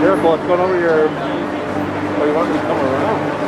Careful, it's going over your... Oh, you want me to come around?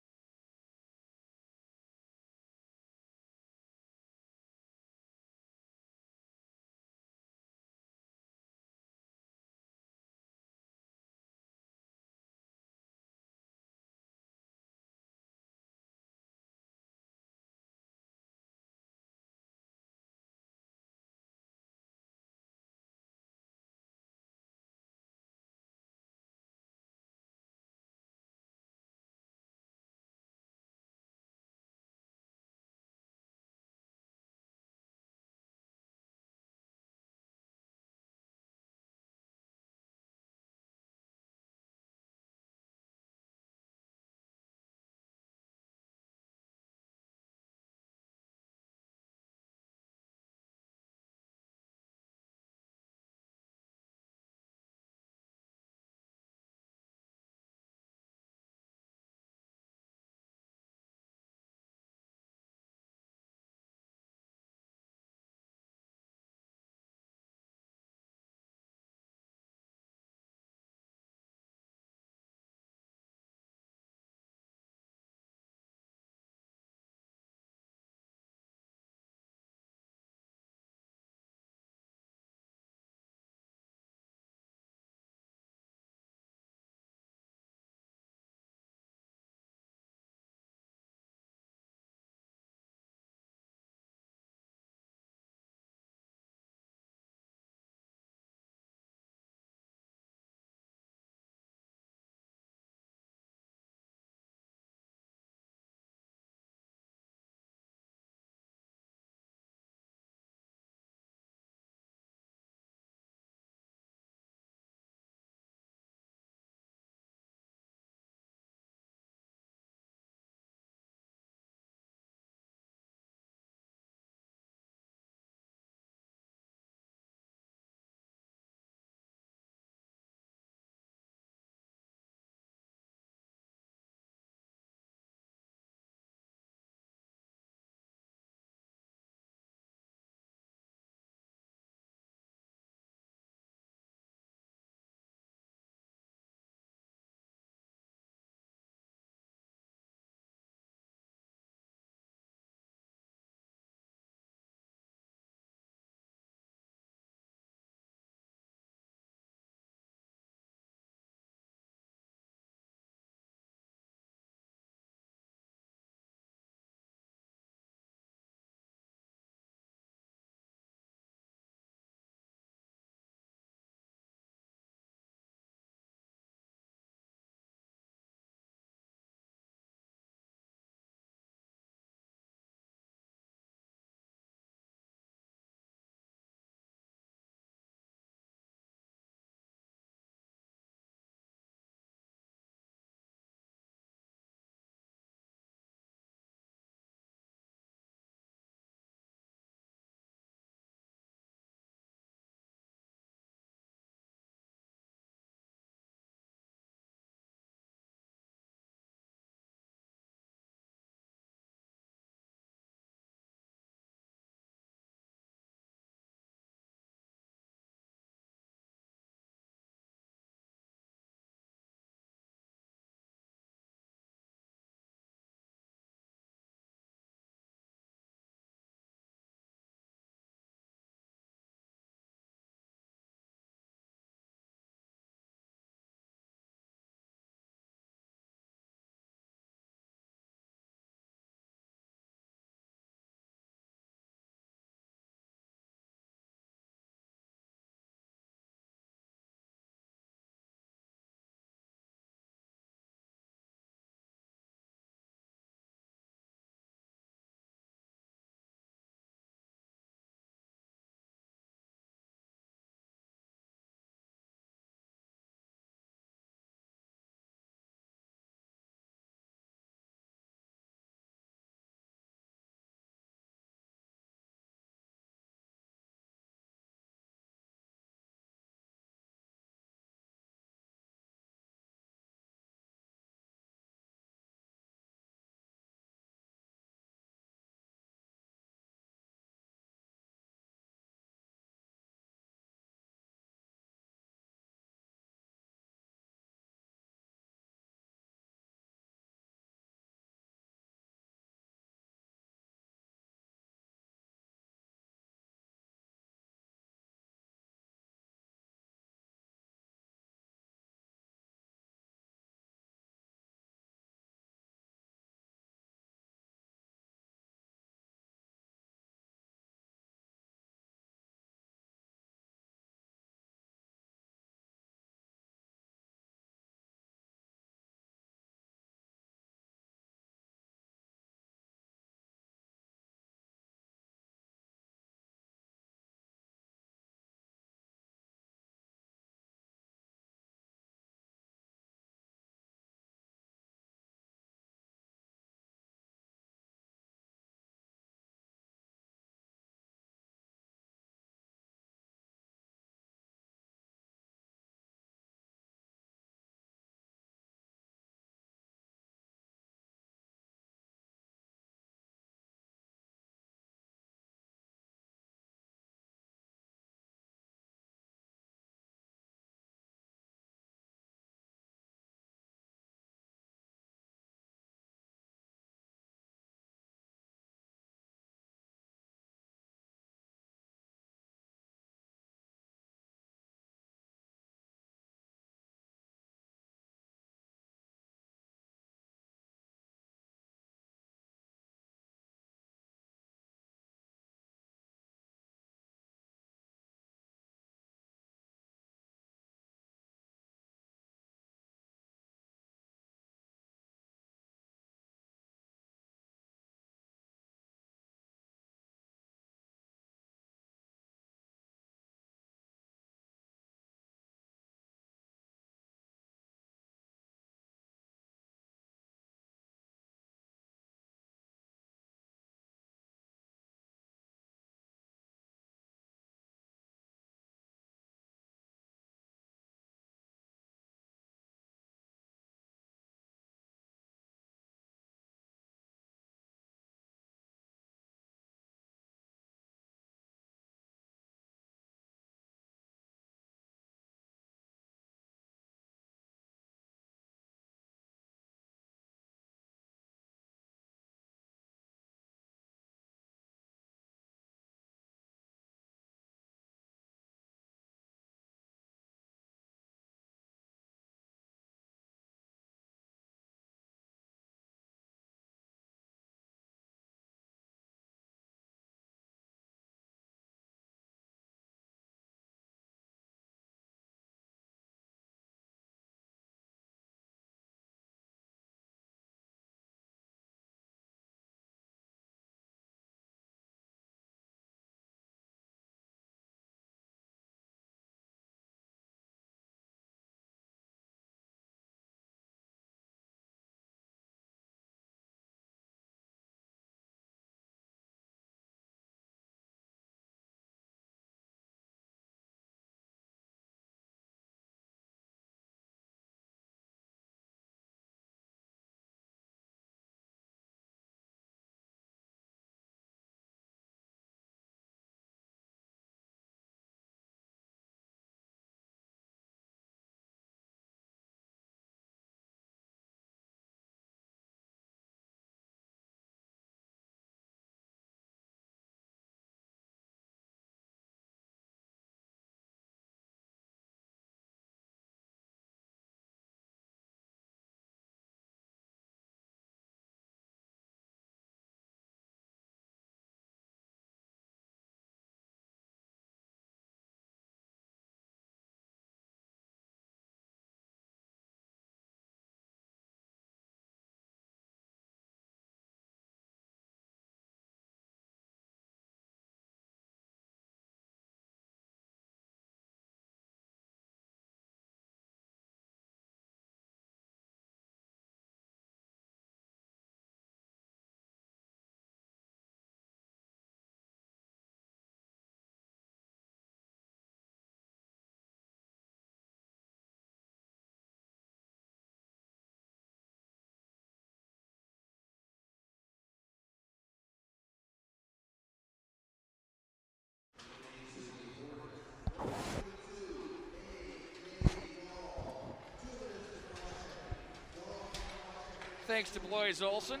thanks to Blois Olson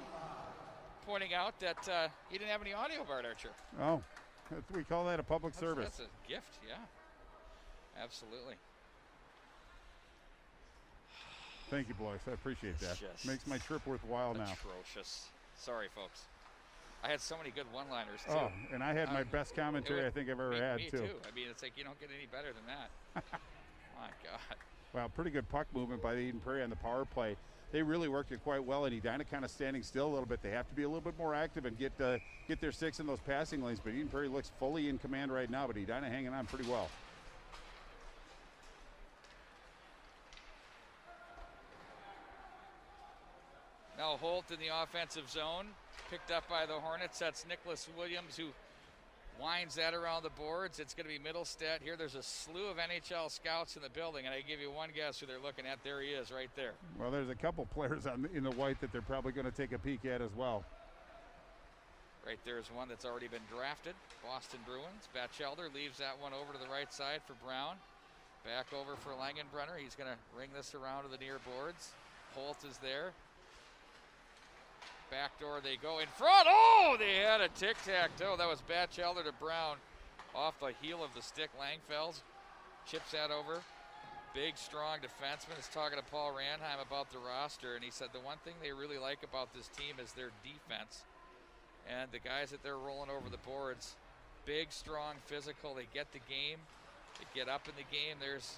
pointing out that he didn't have any audio, Bart Archer. Oh, we call that a public service. That's a gift, yeah. Absolutely. Thank you, Blois. I appreciate that. Makes my trip worthwhile now. Atrocious. Sorry, folks. I had so many good one-liners, too. Oh, and I had my best commentary I think I've ever had, too. Me, too. I mean, it's like you don't get any better than that. My God. Well, pretty good puck movement by the Eden Prairie on the power play. They really worked it quite well, and Edina kind of standing still a little bit. They have to be a little bit more active and get their sticks in those passing lanes, but Eden Prairie looks fully in command right now, but Edina hanging on pretty well. Now Holt in the offensive zone, picked up by the Hornets. That's Nicholas Williams who winds that around the boards. It's going to be Middlestead. Here there's a slew of NHL scouts in the building, and I give you one guess who they're looking at. There he is right there. Well, there's a couple players in the white that they're probably going to take a peek at as well. Right there's one that's already been drafted, Boston Bruins. Batchelder leaves that one over to the right side for Brown. Back over for Langenbrunner. He's going to ring this around to the near boards. Holt is there. Back door they go in front. Oh, they had a tic-tac-toe. That was Batchelder to Brown off the heel of the stick. Langfels chips that over. Big, strong defenseman is talking to Paul Ranheim about the roster, and he said the one thing they really like about this team is their defense. And the guys that they're rolling over the boards, big, strong, physical. They get the game. They get up in the game. There's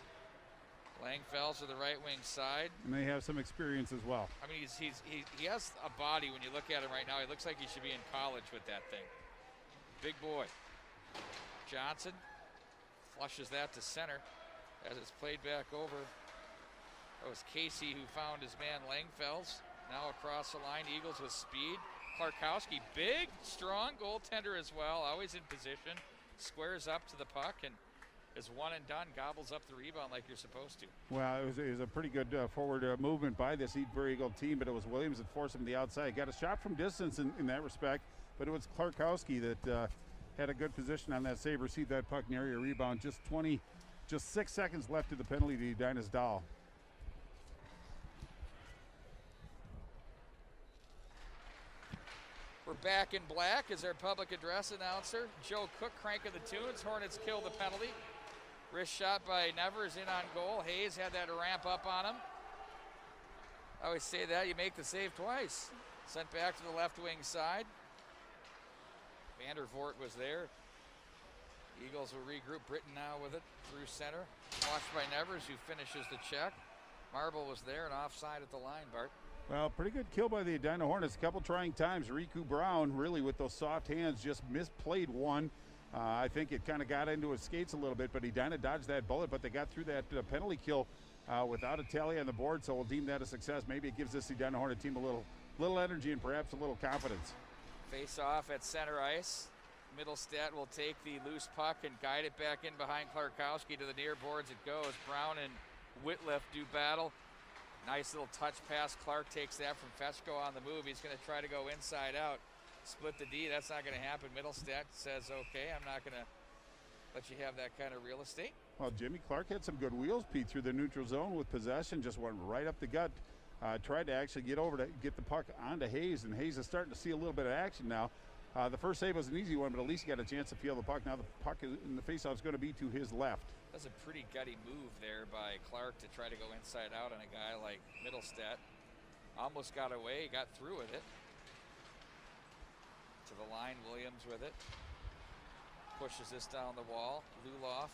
Langfels to the right wing side. And they have some experience as well. I mean, he has a body. When you look at him right now, he looks like he should be in college with that thing. Big boy. Johnson flushes that to center as it's played back over. That was Casey who found his man Langfels. Now across the line, Eagles with speed. Klarkowski, big, strong goaltender as well, always in position. Squares up to the puck and is one and done, gobbles up the rebound like you're supposed to. Well, it was a pretty good forward movement by this Eden Prairie Eagle team, but it was Williams that forced him to the outside. Got a shot from distance in that respect, but it was Klarkowski that had a good position on that save, received that puck near your rebound. Just 6 seconds left to the penalty to Edina's Dahl. We're back in black as our public address announcer. Joe Cook cranking the tunes. Hornets kill the penalty. Wrist shot by Nevers in on goal. Hayes had that ramp up on him. I always say that, you make the save twice. Sent back to the left wing side. Vandervoort was there. Eagles will regroup. Britton now with it through center. Watched by Nevers, who finishes the check. Marble was there and offside at the line, Bart. Well, pretty good kill by the Edina Hornets. A couple trying times. Riku Brown really with those soft hands just misplayed one. I think it kind of got into his skates a little bit, but Edina dodged that bullet, but they got through that penalty kill without a tally on the board, so we'll deem that a success. Maybe it gives this Edina Hornet team a little energy and perhaps a little confidence. Face off at center ice. Middlestead will take the loose puck and guide it back in behind Klarkowski to the near boards. It goes. Brown and Whitliff do battle. Nice little touch pass. Clark takes that from Fetchko on the move. He's going to try to go inside out. Split the D. That's not going to happen. Middlestead says, okay, I'm not going to let you have that kind of real estate. Well, Jimmy Clark had some good wheels, Pete, through the neutral zone with possession. Just went right up the gut. Tried to actually get over to get the puck onto Hayes, and Hayes is starting to see a little bit of action now. The first save was an easy one, but at least he got a chance to feel the puck. Now the puck in the faceoff is going to be to his left. That's a pretty gutty move there by Clark to try to go inside out on a guy like Middlestead. Almost got away, got through with it. To the line, Williams with it. Pushes this down the wall. Luloff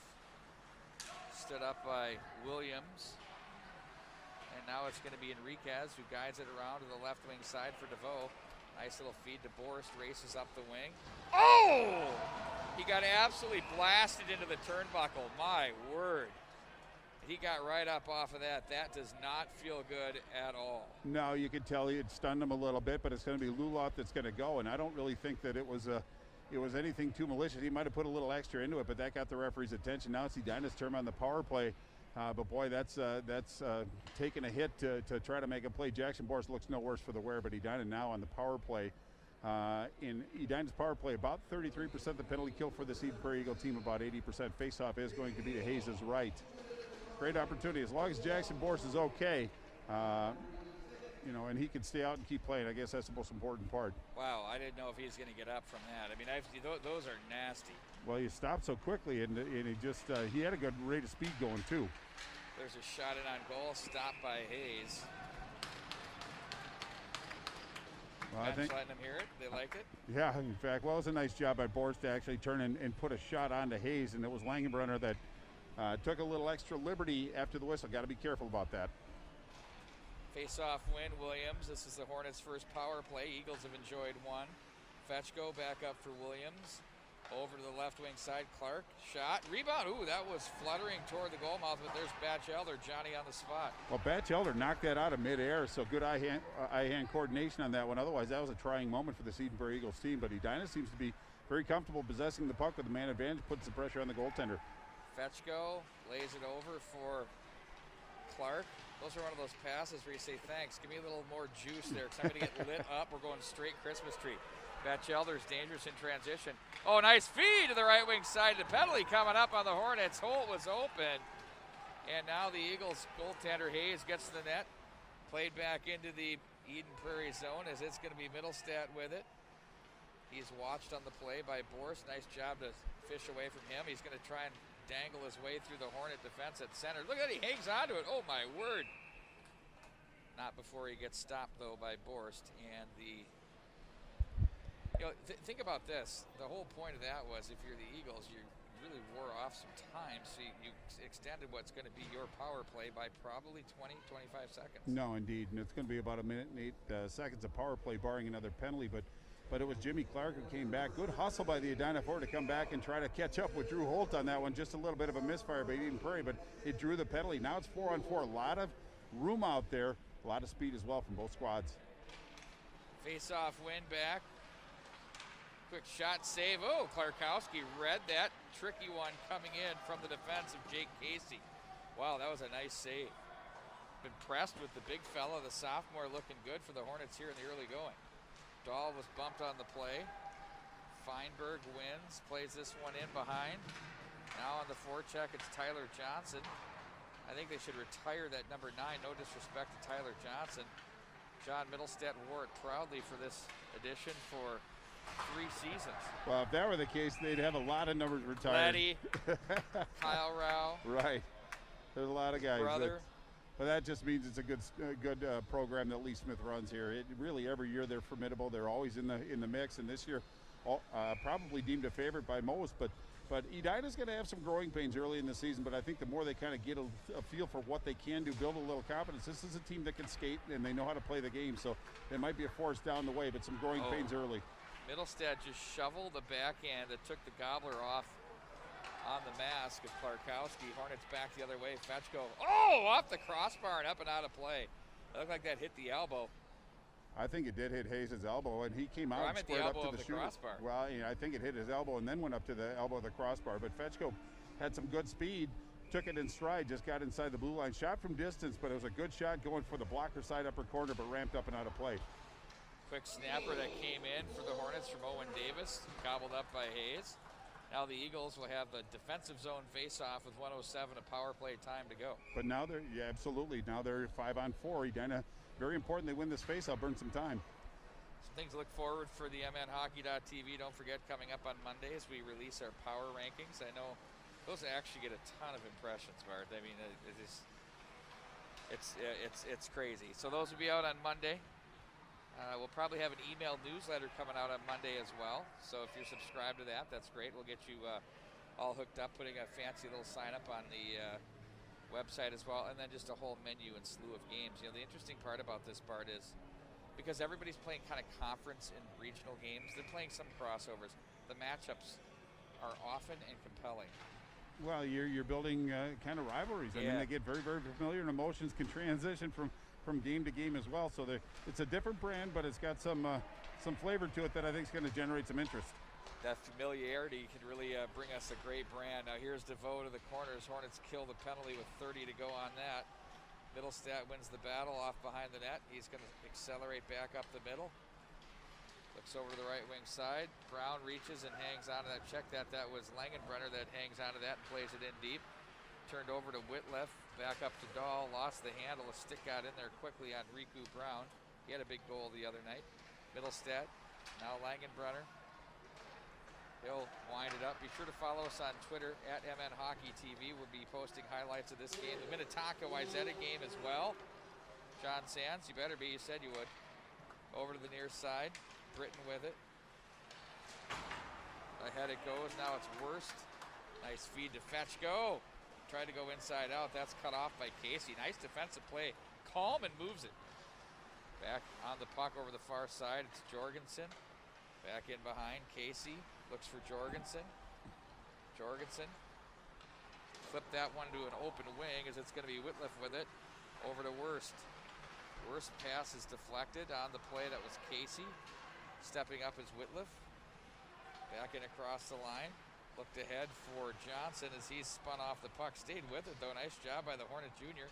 stood up by Williams. And now it's going to be Enriquez who guides it around to the left wing side for DeVoe. Nice little feed to Boris, races up the wing. Oh! He got absolutely blasted into the turnbuckle. My word. He got right up off of that. That does not feel good at all. No, you could tell it stunned him a little bit, but it's going to be Luloff that's going to go, and I don't really think that it was anything too malicious. He might have put a little extra into it, but that got the referee's attention. Now it's Edina's turn on the power play. But boy, that's taking a hit to try to make a play. Jackson Boris looks no worse for the wear, but Edina now on the power play. In Edina's power play, about 33% the penalty kill for this Eden Prairie Eagle team, about 80%. Faceoff is going to be to Hayes' right. Great opportunity. As long as Jackson Boris is okay, you know, and he can stay out and keep playing. I guess that's the most important part. Wow, I didn't know if he's going to get up from that. I mean, those are nasty. Well, he stopped so quickly, and he just he had a good rate of speed going too. There's a shot in on goal, stopped by Hayes. Well, I think letting them hear it. They liked it. Yeah, in fact, well, it was a nice job by Boris to actually turn and put a shot onto Hayes, and it was Langenbrunner that took a little extra liberty after the whistle. Got to be careful about that. Face-off win, Williams. This is the Hornets' first power play. Eagles have enjoyed one. Fetchko back up for Williams. Over to the left wing side, Clark. Shot, rebound. Ooh, that was fluttering toward the goal mouth, but there's Batchelder, Johnny on the spot. Well, Batchelder knocked that out of midair, so good eye-hand coordination on that one. Otherwise, that was a trying moment for the Eden Prairie Eagles team, but Edina seems to be very comfortable possessing the puck with the man advantage, puts the pressure on the goaltender. Fetchko lays it over for Clark. Those are one of those passes where you say, thanks, give me a little more juice there, because I'm going to get lit up. We're going straight Christmas tree. Batchelder's dangerous in transition. Oh, nice feed to the right wing side. The penalty coming up on the Hornets. Holt was open. And now the Eagles goaltender Hayes gets to the net. Played back into the Eden Prairie zone as it's going to be Middlestat with it. He's watched on the play by Boris. Nice job to fish away from him. He's going to try and dangle his way through the Hornet defense at center. Look at it, he hangs onto it. Oh, my word. Not before he gets stopped, though, by Borst. And the... You know, think about this. The whole point of that was if you're the Eagles, you really wore off some time, so you extended what's going to be your power play by probably 20, 25 seconds. No, indeed, and it's going to be about a minute and 8 seconds of power play, barring another penalty, but it was Jimmy Clark who came back. Good hustle by the Edina forward to come back and try to catch up with Drew Holt on that one. Just a little bit of a misfire by Eden Prairie, but it drew the penalty. Now it's 4-on-4. A lot of room out there, a lot of speed as well from both squads. Face-off win back. Quick shot save. Oh, Klarkowski read that tricky one coming in from the defense of Jake Casey. Wow, that was a nice save. Been pressed with the big fella, the sophomore, looking good for the Hornets here in the early going. Dahl was bumped on the play. Feinberg wins, plays this one in behind. Now on the forecheck, it's Tyler Johnson. I think they should retire that number 9. No disrespect to Tyler Johnson. John Middlestat wore it proudly for this edition for 3 seasons. Well, if that were the case, they'd have a lot of numbers retired. Letty, Kyle Rao. Right. There's a lot of guys. Brother. But that just means it's a good program that Lee Smith runs here. It really, every year they're formidable. They're always in the mix, and this year probably deemed a favorite by most. But Edina's going to have some growing pains early in the season, but I think the more they kind of get a feel for what they can do, build a little confidence. This is a team that can skate, and they know how to play the game, so it might be a force down the way, but some growing pains early. Middlestat just shoveled the backhand that took the gobbler off on the mask of Klarkowski. Hornets back the other way. Fetchko, off the crossbar and up and out of play. It looked like that hit the elbow. I think it did hit Hayes' elbow, and he came out and squared up to the shooter. Crossbar. Well, I think it hit his elbow and then went up to the elbow of the crossbar. But Fetchko had some good speed, took it in stride, just got inside the blue line. Shot from distance, but it was a good shot going for the blocker side upper corner, but ramped up and out of play. Quick snapper that came in for the Hornets from Owen Davis, gobbled up by Hayes. Now the Eagles will have the defensive zone face-off with 1:07 of power play time to go. But now they're, absolutely. Now they're 5-on-4. Edina, very important they win this face-off, burn some time. Some things to look forward for the MNHockey.tv. Don't forget, coming up on Mondays, we release our power rankings. I know those actually get a ton of impressions, Bart. I mean, it's crazy. So those will be out on Monday. We'll probably have an email newsletter coming out on Monday as well. So if you're subscribed to that, that's great. We'll get you all hooked up, putting a fancy little sign up on the website as well, and then just a whole menu and slew of games. You know, the interesting part about this part is because everybody's playing kind of conference and regional games, they're playing some crossovers. The matchups are often and compelling. Well, you're building kind of rivalries. I mean, they get very, very familiar, and emotions can transition from game to game as well. So it's a different brand, but it's got some flavor to it that I think is going to generate some interest. That familiarity can really bring us a great brand. Now here's DeVoe to the corners. Hornets kill the penalty with 30 to go on that. Middlestat wins the battle off behind the net. He's going to accelerate back up the middle. Looks over to the right wing side. Brown reaches and hangs onto that. Check that. That was Langenbrunner that hangs onto that and plays it in deep. Turned over to Whitliff. back up to Dahl, lost the handle, a stick got in there quickly on Riku Brown. He had a big goal the other night. Middlestead, now Langenbrunner. He'll wind it up. Be sure to follow us on Twitter at MN Hockey TV. We'll be posting highlights of this game. The Minnetonka-Wayzata game as well. John Sands, you better be. You said you would. Over to the near side. Britton with it. Ahead it goes. Now it's Worst. Nice feed to Fetchko. Tried to go inside out. That's cut off by Casey. Nice defensive play. Calm and moves it. Back on the puck over the far side. It's Jorgensen. Back in behind. Casey looks for Jorgensen. Jorgensen. Flip that one to an open wing as it's going to be Whitliff with it. Over to Worst. Worst pass is deflected on the play. That was Casey. Stepping up is Whitliff. Back in across the line. Looked ahead for Johnson as he spun off the puck. Stayed with it though. Nice job by the Hornet Jr.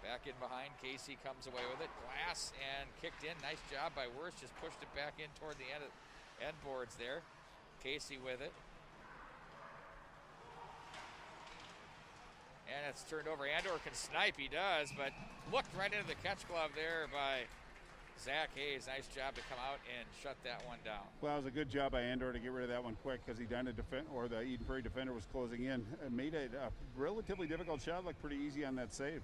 Back in behind. Casey comes away with it. Glass and kicked in. Nice job by Worst. Just pushed it back in toward the end boards there. Casey with it. And it's turned over. Andor can snipe. He does, but looked right into the catch glove there by Zach Hayes. Nice job to come out and shut that one down. Well, it was a good job by Andor to get rid of that one quick because the Eden Prairie defender was closing in. It made a relatively difficult shot look pretty easy on that save.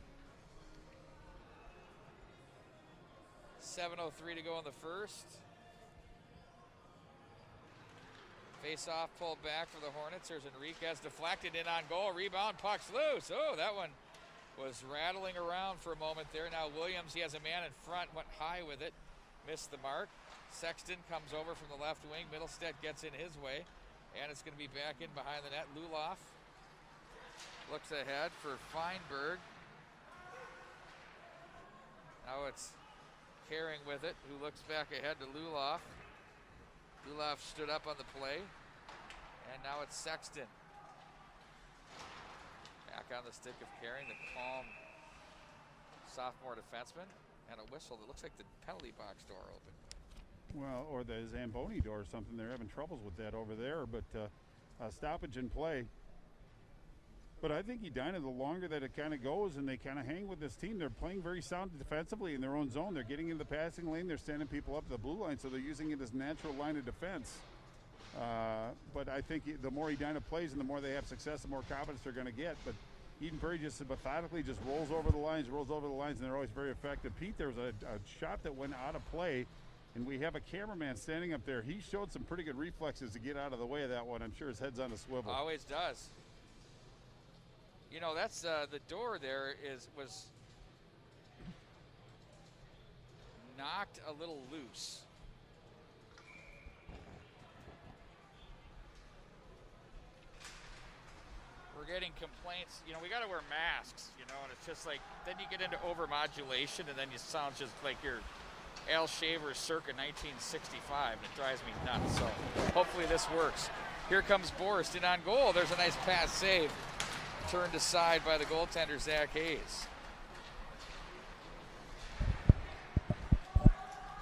7:03 to go in the first. Face-off pulled back for the Hornets. There's Enriquez deflected in on goal. Rebound, puck's loose. Oh, that one was rattling around for a moment there. Now Williams, he has a man in front, went high with it. Missed the mark. Sexton comes over from the left wing. Middlestead gets in his way. And it's going to be back in behind the net. Luloff looks ahead for Feinberg. Now it's Herring with it, who looks back ahead to Luloff. Luloff stood up on the play, and now it's Sexton. Back on the stick of Herring, the calm sophomore defenseman, and a whistle that looks like the penalty box door open. Well, or the Zamboni door or something. They're having troubles with that over there, but stoppage in play. But I think Edina, the longer that it kind of goes and they kind of hang with this team, they're playing very sound defensively in their own zone. They're getting into the passing lane. They're standing people up to the blue line, so they're using it as natural line of defense. But I think the more Edina plays and the more they have success, the more confidence they're going to get. But Eden Prairie just methodically just rolls over the lines, and they're always very effective. Pete, there was a shot that went out of play, and we have a cameraman standing up there. He showed some pretty good reflexes to get out of the way of that one. I'm sure his head's on a swivel. Always does. You know, that's the door there was knocked a little loose. We're getting complaints. You know, we got to wear masks, you know, and it's just like, then you get into overmodulation and then you sound just like you're Al Shaver's circa 1965, and it drives me nuts. So hopefully this works. Here comes Borst in on goal. There's a nice pass save. Turned aside by the goaltender, Zach Hayes.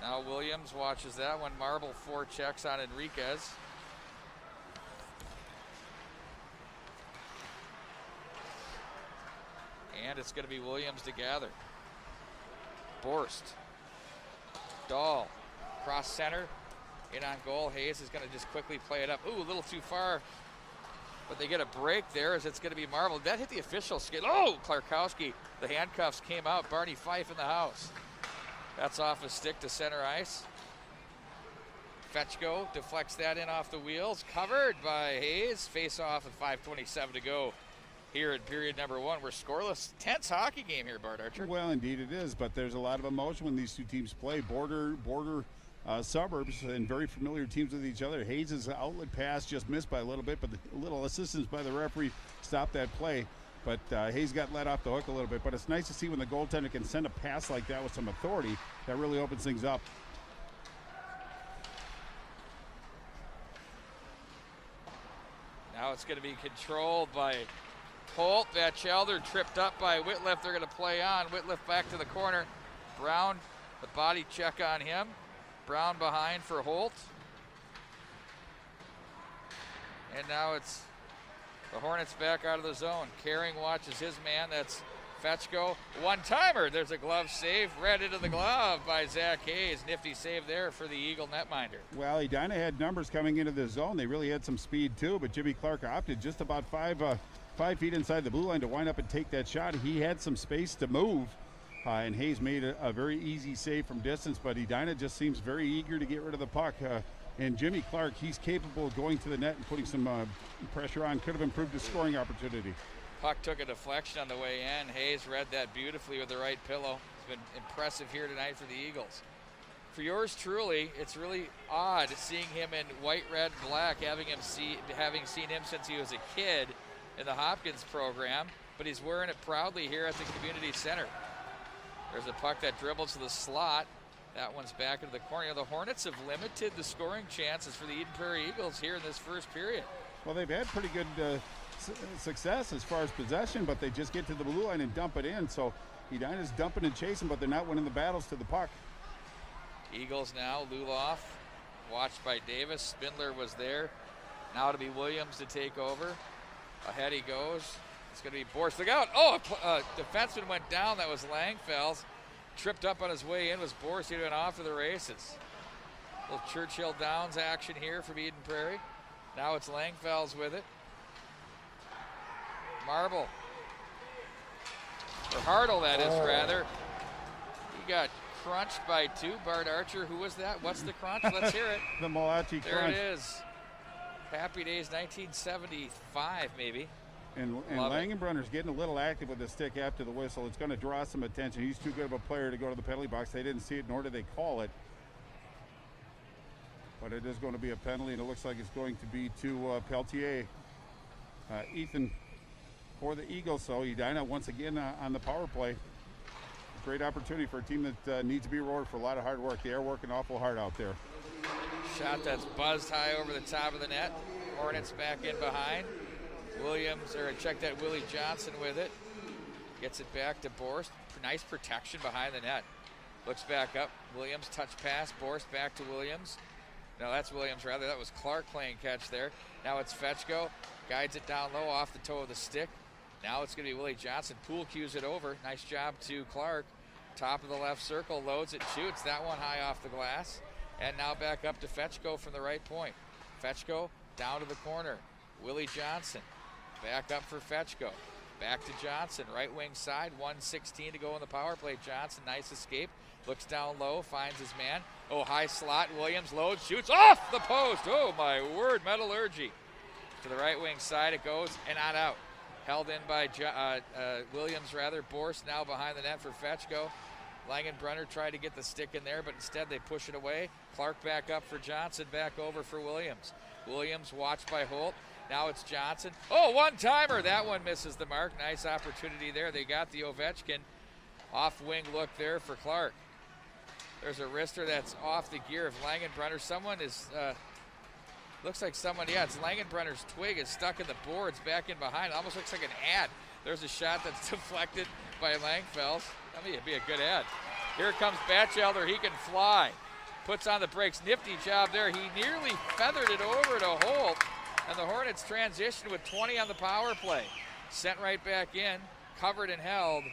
Now Williams watches that one. Marble forechecks on Enriquez. And it's going to be Williams to gather. Borst. Dahl. Cross center. In on goal. Hayes is going to just quickly play it up. Ooh, a little too far. But they get a break there as it's going to be Marble. That hit the official skate. Oh, Klarkowski. The handcuffs came out. Barney Fife in the house. That's off his stick to center ice. Fetchko deflects that in off the wheels. Covered by Hayes. Face off with 5:27 to go here in period number one. We're scoreless. Tense hockey game here, Bart Archer. Well, indeed it is, but there's a lot of emotion when these two teams play. Border suburbs and very familiar teams with each other. Hayes' outlet pass just missed by a little bit, but a little assistance by the referee stopped that play. But Hayes got let off the hook a little bit. But it's nice to see when the goaltender can send a pass like that with some authority. That really opens things up. Now it's going to be controlled by Holt. Batchelder tripped up by Whitliff. They're going to play on. Whitliff back to the corner. Brown, the body check on him. Brown behind for Holt. And now it's the Hornets back out of the zone. Caring watches his man. That's Fetchko, one-timer. There's a glove save, read into the glove by Zach Hayes. Nifty save there for the Eagle netminder. Well, Edina had numbers coming into the zone. They really had some speed too, but Jimmy Clark opted just about 5 feet inside the blue line to wind up and take that shot. He had some space to move, and Hayes made a very easy save from distance, but Edina just seems very eager to get rid of the puck. And Jimmy Clark, he's capable of going to the net and putting some pressure on. Could have improved his scoring opportunity. Puck took a deflection on the way in. Hayes read that beautifully with the right pillow. It's been impressive here tonight for the Eagles. For yours truly, it's really odd seeing him in white, red, black, having seen him since he was a kid in the Hopkins program, but he's wearing it proudly here at the community center. There's a puck that dribbles to the slot. That one's back into the corner. The Hornets have limited the scoring chances for the Eden Prairie Eagles here in this first period. Well, they've had pretty good success as far as possession, but they just get to the blue line and dump it in. So Edina's dumping and chasing, but they're not winning the battles to the puck. Eagles now, Luloff, watched by Davis. Spindler was there. Now to be Williams to take over. Ahead he goes. It's going to be Borst. Look out. Oh, a defenseman went down. That was Langfels. Tripped up on his way in was Borst. He went off to the races. A little Churchill Downs action here from Eden Prairie. Now it's Langfels with it. Marble. Or Hartle, that is, rather. He got crunched by 2. Bart Archer, who was that? What's the crunch? Let's hear it. The Malachi crunch. There it is. Happy Days 1975, maybe. And Langenbrunner's getting a little active with the stick after the whistle. It's going to draw some attention. He's too good of a player to go to the penalty box. They didn't see it, nor did they call it. But it is going to be a penalty, and it looks like it's going to be to Peltier. Ethan for the Eagles, so Edina once again on the power play. Great opportunity for a team that needs to be rewarded for a lot of hard work. They are working awful hard out there. Shot that's buzzed high over the top of the net. Hornets back in behind. Williams, or check that, Willie Johnson with it. Gets it back to Borst. Nice protection behind the net. Looks back up. Williams, touch pass. Borst back to Williams. No, that's Williams rather. That was Clark playing catch there. Now it's Fetchko. Guides it down low off the toe of the stick. Now it's going to be Willie Johnson. Poole cues it over. Nice job to Clark. Top of the left circle. Loads it, shoots. That one high off the glass. And now back up to Fetchko from the right point. Fetchko down to the corner. Willie Johnson. Back up for Fetchko. Back to Johnson, right wing side, 1:16 to go in the power play. Johnson, nice escape. Looks down low, finds his man. Oh, high slot, Williams loads, shoots off the post. Oh, my word, Metallurgy. To the right wing side it goes, and not out. Held in by Williams, rather. Borst now behind the net for Fetchko. Langenbrunner tried to get the stick in there, but instead they push it away. Clark back up for Johnson, back over for Williams. Williams watched by Holt. Now it's Johnson. Oh, one-timer. That one misses the mark. Nice opportunity there. They got the Ovechkin. Off-wing look there for Clark. There's a wrister that's off the gear of Langenbrunner. Someone is, looks like someone, yeah, it's Langenbrunner's twig is stuck in the boards back in behind. It almost looks like an ad. There's a shot that's deflected by Langfels. That may be a good ad. Here comes Batchelder. He can fly. Puts on the brakes. Nifty job there. He nearly feathered it over to Holt. And the Hornets transitioned with 20 on the power play. Sent right back in, covered and held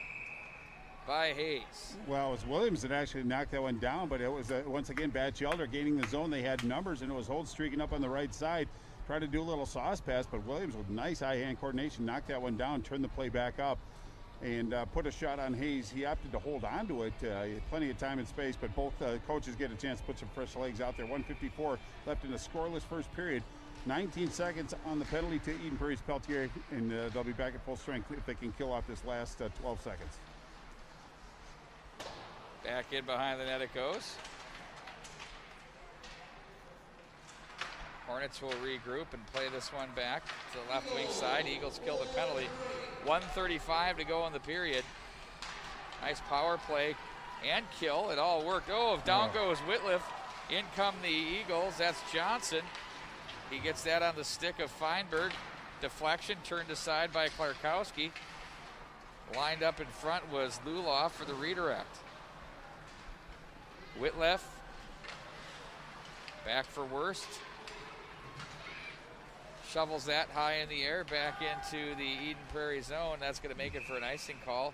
by Hayes. Well, it was Williams that actually knocked that one down, but it was, once again, Batchelder gaining the zone. They had numbers, and it was Holt streaking up on the right side. Tried to do a little sauce pass, but Williams with nice high-hand coordination knocked that one down, turned the play back up, and put a shot on Hayes. He opted to hold on to it. He had plenty of time and space, but both coaches get a chance to put some fresh legs out there. 1:54 left in a scoreless first period. 19 seconds on the penalty to Eden Prairie's Peltier, and they'll be back at full strength if they can kill off this last 12 seconds. Back in behind the net it goes. Hornets will regroup and play this one back to the left wing side. Eagles kill the penalty. 1:35 to go in the period. Nice power play and kill. It all worked. Oh, down goes Whitliff. In come the Eagles. That's Johnson. He gets that on the stick of Feinberg. Deflection turned aside by Klarkowski. Lined up in front was Luloff for the redirect. Whitliff. Back for Worst. Shovels that high in the air back into the Eden Prairie zone. That's going to make it for an icing call.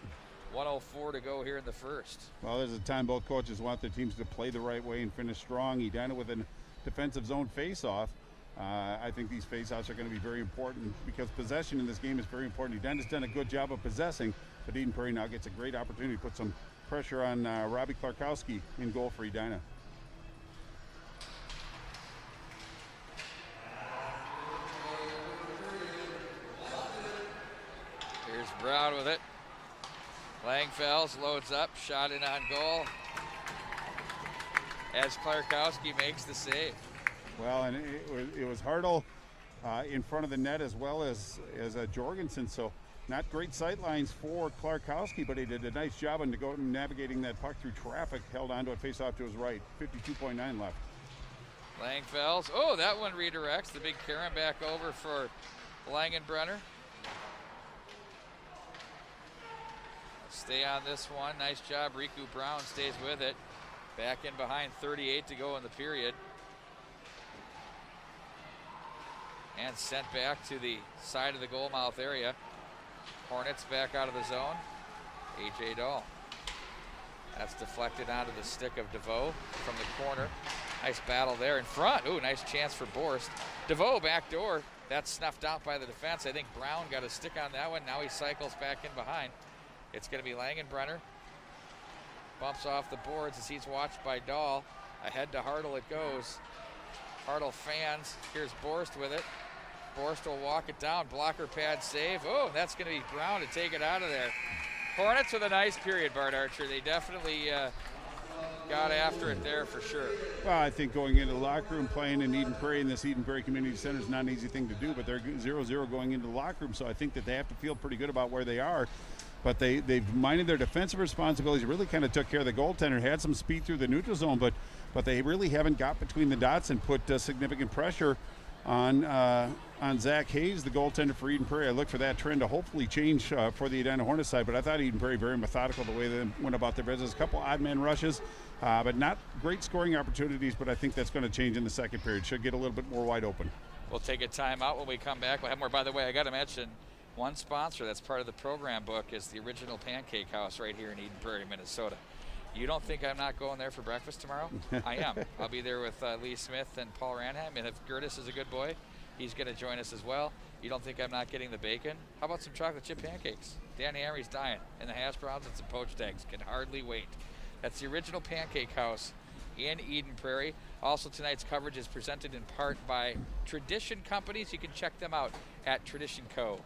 1:04 to go here in the first. Well, there's a time both coaches want their teams to play the right way and finish strong. Edina with a defensive zone face-off. I think these face-offs are going to be very important because possession in this game is very important. Edina's done a good job of possessing, but Eden Prairie now gets a great opportunity to put some pressure on Robbie Klarkowski in goal for Edina. Here's Brown with it. Langfells loads up, shot in on goal as Klarkowski makes the save. Well, and it was Hartle in front of the net as well as Jorgensen, so not great sight lines for Klarkowski, but he did a nice job on navigating that puck through traffic, held onto it, face off to his right. 52.9 left. Langfells, oh, that one redirects. The big Karen back over for Langenbrunner. Stay on this one. Nice job. Riku Brown stays with it. Back in behind, 38 to go in the period. And sent back to the side of the goal mouth area. Hornets back out of the zone. A.J. Dahl. That's deflected onto the stick of DeVoe from the corner. Nice battle there in front. Ooh, nice chance for Borst. DeVoe back door. That's snuffed out by the defense. I think Brown got a stick on that one. Now he cycles back in behind. It's going to be Langenbrunner. Bumps off the boards as he's watched by Dahl. Ahead to Hartle it goes. Hartle fans. Here's Borst with it. Borst will walk it down. Blocker pad save. Oh, that's going to be Brown to take it out of there. Hornets with a nice period, Bart Archer. They definitely got after it there for sure. Well, I think going into the locker room, playing in Eden Prairie, in this Eden Prairie Community Center is not an easy thing to do, but they're 0-0 going into the locker room, so I think that they have to feel pretty good about where they are. But they've minded their defensive responsibilities, really kind of took care of the goaltender, had some speed through the neutral zone, but they really haven't got between the dots and put significant pressure on Zach Hayes, the goaltender for Eden Prairie. I look for that trend to hopefully change for the Edina Hornets side, but I thought Eden Prairie very methodical the way they went about their business. A couple odd man rushes, but not great scoring opportunities, but I think that's going to change in the second period. Should get a little bit more wide open. We'll take a timeout when we come back. We'll have more. By the way, I got to mention, one sponsor that's part of the program book is the Original Pancake House right here in Eden Prairie, Minnesota. You don't think I'm not going there for breakfast tomorrow? I am. I'll be there with Lee Smith and Paul Ranham, and if Gertis is a good boy, he's going to join us as well. You don't think I'm not getting the bacon? How about some chocolate chip pancakes? Dan Hamry's dying, and the hash browns and some poached eggs. Can hardly wait. That's the Original Pancake House in Eden Prairie. Also, tonight's coverage is presented in part by Tradition Companies. You can check them out at traditionco.com.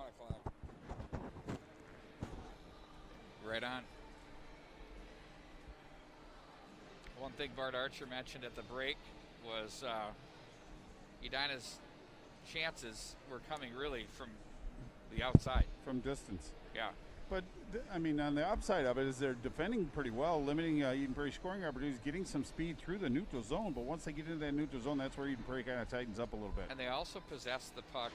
o'clock. Right on. One thing Bart Archer mentioned at the break was Edina's chances were coming really from the outside. From distance. Yeah. But, I mean, on the upside of it is they're defending pretty well, limiting Eden Prairie scoring opportunities, getting some speed through the neutral zone. But once they get into that neutral zone, that's where Eden Prairie kind of tightens up a little bit. And they also possessed the puck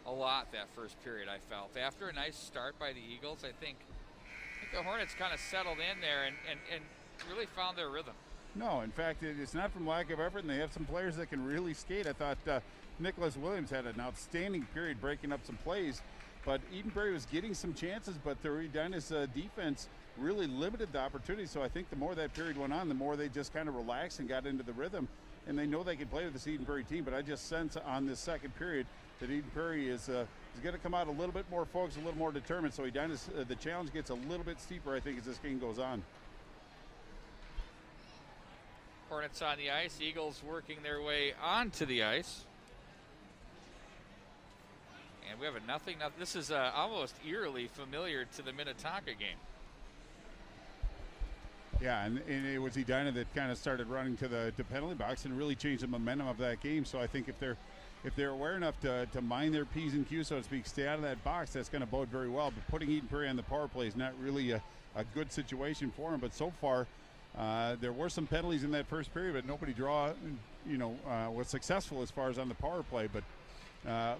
a lot that first period, I felt. After a nice start by the Eagles, I think the Hornets kind of settled in there and really found their rhythm. No, in fact, it's not from lack of effort, and they have some players that can really skate. I thought Nicholas Williams had an outstanding period breaking up some plays. But Eden Prairie was getting some chances, but the Edina's defense really limited the opportunity. So I think the more that period went on, the more they just kind of relaxed and got into the rhythm. And they know they can play with this Eden Prairie team. But I just sense on this second period that Eden Prairie is going to come out a little bit more focused, a little more determined. So Edina's, the challenge gets a little bit steeper, I think, as this game goes on. Hornets on the ice. Eagles working their way onto the ice. And we have a 0-0. This is almost eerily familiar to the Minnetonka game. Yeah, and it was Edina that kind of started running to the penalty box and really changed the momentum of that game. So I think if they're aware enough to mind their P's and Q's, so to speak, stay out of that box, that's going to bode very well. But putting Eden Prairie on the power play is not really a good situation for them. But so far, there were some penalties in that first period, but nobody was successful as far as on the power play. But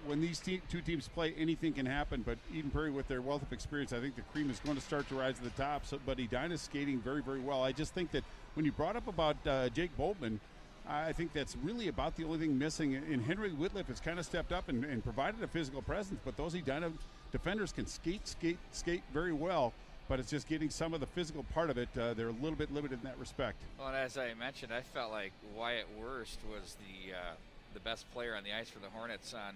when these two teams play, anything can happen. But Eden Prairie, with their wealth of experience, I think the cream is going to start to rise to the top. But Edina's skating very, very well. I just think that when you brought up about Jake Boltman, I think that's really about the only thing missing. And Henry Whitliff has kind of stepped up and provided a physical presence. But those Edina defenders can skate very well. But it's just getting some of the physical part of it. They're a little bit limited in that respect. Well, and as I mentioned, I felt like Wyatt Wurst was the best player on the ice for the Hornets on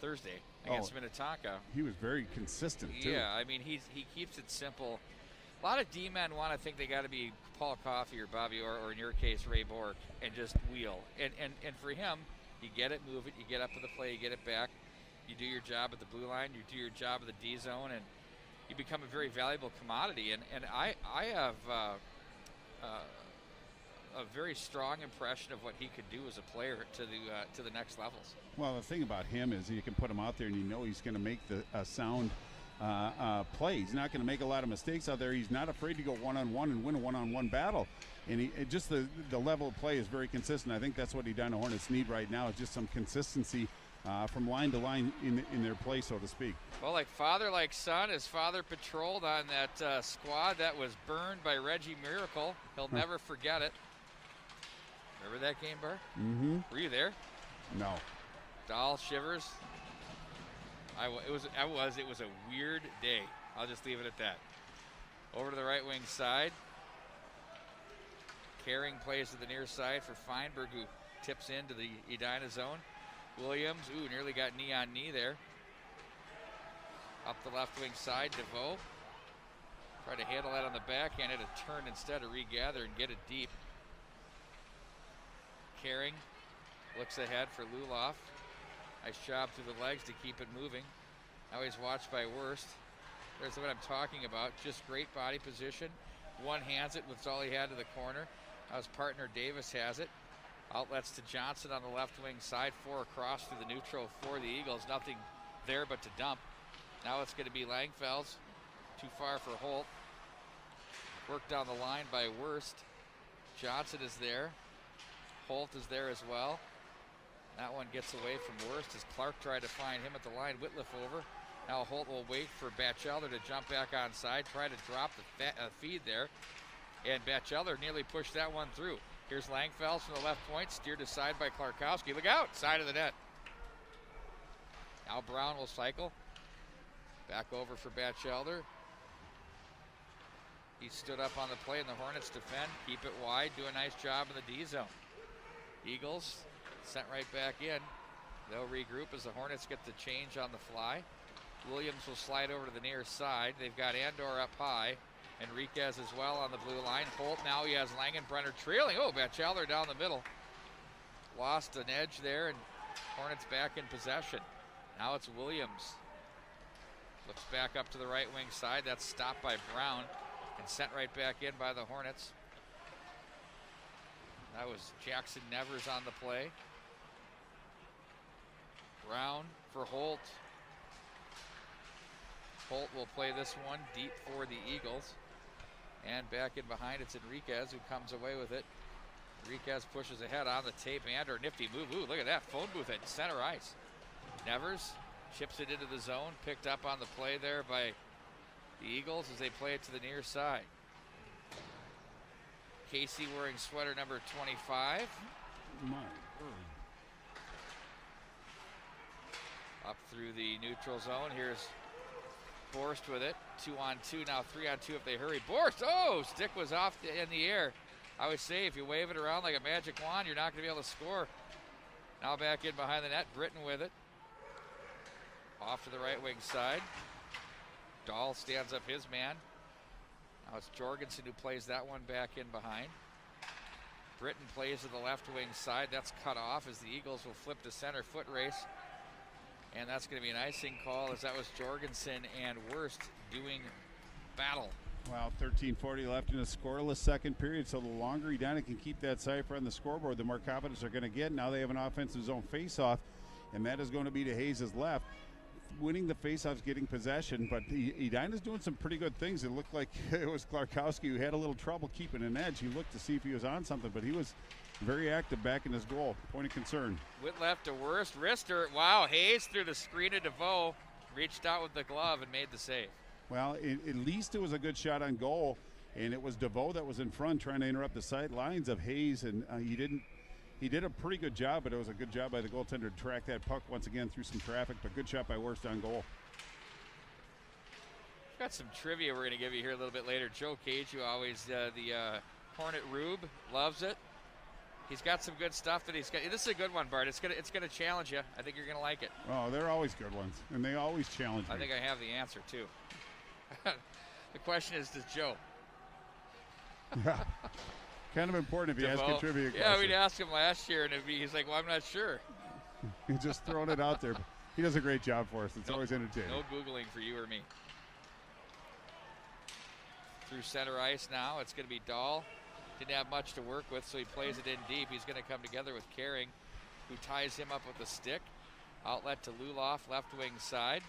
Thursday against Minnetonka. He was very consistent, too. Yeah, I mean, he keeps it simple. A lot of D-men want to think they got to be Paul Coffey or Bobby or in your case, Ray Bork, and just wheel. And for him, you get it, move it, you get up to the play, you get it back, you do your job at the blue line, you do your job at the D zone, and you become a very valuable commodity. And I have a very strong impression of what he could do as a player to the next levels. Well, the thing about him is you can put him out there and you know he's going to make a sound play. He's not going to make a lot of mistakes out there. He's not afraid to go one-on-one and win a one-on-one battle. And just the level of play is very consistent. I think that's what Edina Hornets need right now, is just some consistency from line to line in their play, so to speak. Well, like father, like son, his father patrolled on that squad that was burned by Reggie Miracle. He'll never forget it. Remember that game, Bar? Mm-hmm. Were you there? No. Dahl Shivers. It was a weird day. I'll just leave it at that. Over to the right wing side. Carrying plays to the near side for Feinberg, who tips into the Edina zone. Williams, nearly got knee on knee there. Up the left wing side, DeVoe. Tried to handle that on the backhand, had a turn instead to regather and get it deep. Caring looks ahead for Luloff. Nice job through the legs to keep it moving. Now he's watched by Wurst. There's what I'm talking about. Just great body position. One hands it with all he had to the corner. Now his partner Davis has it. Outlets to Johnson on the left wing side. 4 across through the neutral for the Eagles. Nothing there but to dump. Now it's going to be Langfelds. Too far for Holt. Worked down the line by Wurst. Johnson is there. Holt is there as well. That one gets away from Wurst as Clark tried to find him at the line. Whitliff over. Now Holt will wait for Batchelder to jump back onside. Try to drop the feed there. And Batchelder nearly pushed that one through. Here's Langfelds from the left point. Steered aside by Klarkowski. Look out! Side of the net. Now Brown will cycle. Back over for Batchelder. He stood up on the play and the Hornets defend. Keep it wide. Do a nice job in the D zone. Eagles sent right back in. They'll regroup as the Hornets get the change on the fly. Williams will slide over to the near side. They've got Andor up high. Enriquez as well on the blue line. Holt, now he has Langenbrenner trailing. Oh, Batchelder down the middle. Lost an edge there, and Hornets back in possession. Now it's Williams. Looks back up to the right wing side. That's stopped by Brown and sent right back in by the Hornets. That was Jackson Nevers on the play. Brown for Holt. Holt will play this one deep for the Eagles. And back in behind, it's Enriquez who comes away with it. Enriquez pushes ahead on the tape. Andor, nifty move. Ooh, look at that phone booth at center ice. Nevers chips it into the zone. Picked up on the play there by the Eagles as they play it to the near side. Casey wearing sweater number 25. My word. Up through the neutral zone. Here's Borst with it. 2-on-2, now 3-on-2 if they hurry. Borst, oh, stick was off in the air. I always say if you wave it around like a magic wand, you're not going to be able to score. Now back in behind the net, Britton with it. Off to the right wing side. Dahl stands up his man. Now it's Jorgensen who plays that one back in behind. Britton plays to the left wing side. That's cut off as the Eagles will flip to center foot race. And that's going to be an icing call as that was Jorgensen and Worst doing battle. Well, 13:40 left in a scoreless second period, so the longer Edina can keep that cipher on the scoreboard, the more confidence they're going to get. Now they have an offensive zone face-off, and that is going to be to Hayes' left. Winning the face-offs, getting possession, but Edina's doing some pretty good things. It looked like it was Klarkowski who had a little trouble keeping an edge. He looked to see if he was on something, but he was very active back in his goal. Point of concern. Whitleff to Worst. Wrister, wow, Hayes through the screen of DeVoe. Reached out with the glove and made the save. Well, at least it was a good shot on goal, and it was DeVoe that was in front trying to interrupt the sight lines of Hayes, and he did a pretty good job, but it was a good job by the goaltender to track that puck once again through some traffic, but good shot by Worst on goal. Got some trivia we're going to give you here a little bit later. Joe Cage, who always, the Hornet Rube, loves it. He's got some good stuff that he's got. This is a good one, Bart. It's gonna challenge you. I think you're gonna like it. Oh, they're always good ones, and they always challenge me. I think I have the answer too. The question is, does Joe? Yeah. Kind of important if you ask a trivia question. Yeah, we'd ask him last year, and he's like, well, I'm not sure. He's just throwing it out there. He does a great job for us. It's always entertaining. No Googling for you or me. Through center ice now. It's going to be Dahl. Didn't have much to work with, so he plays it in deep. He's going to come together with Caring, who ties him up with a stick. Outlet to Luloff, left wing side.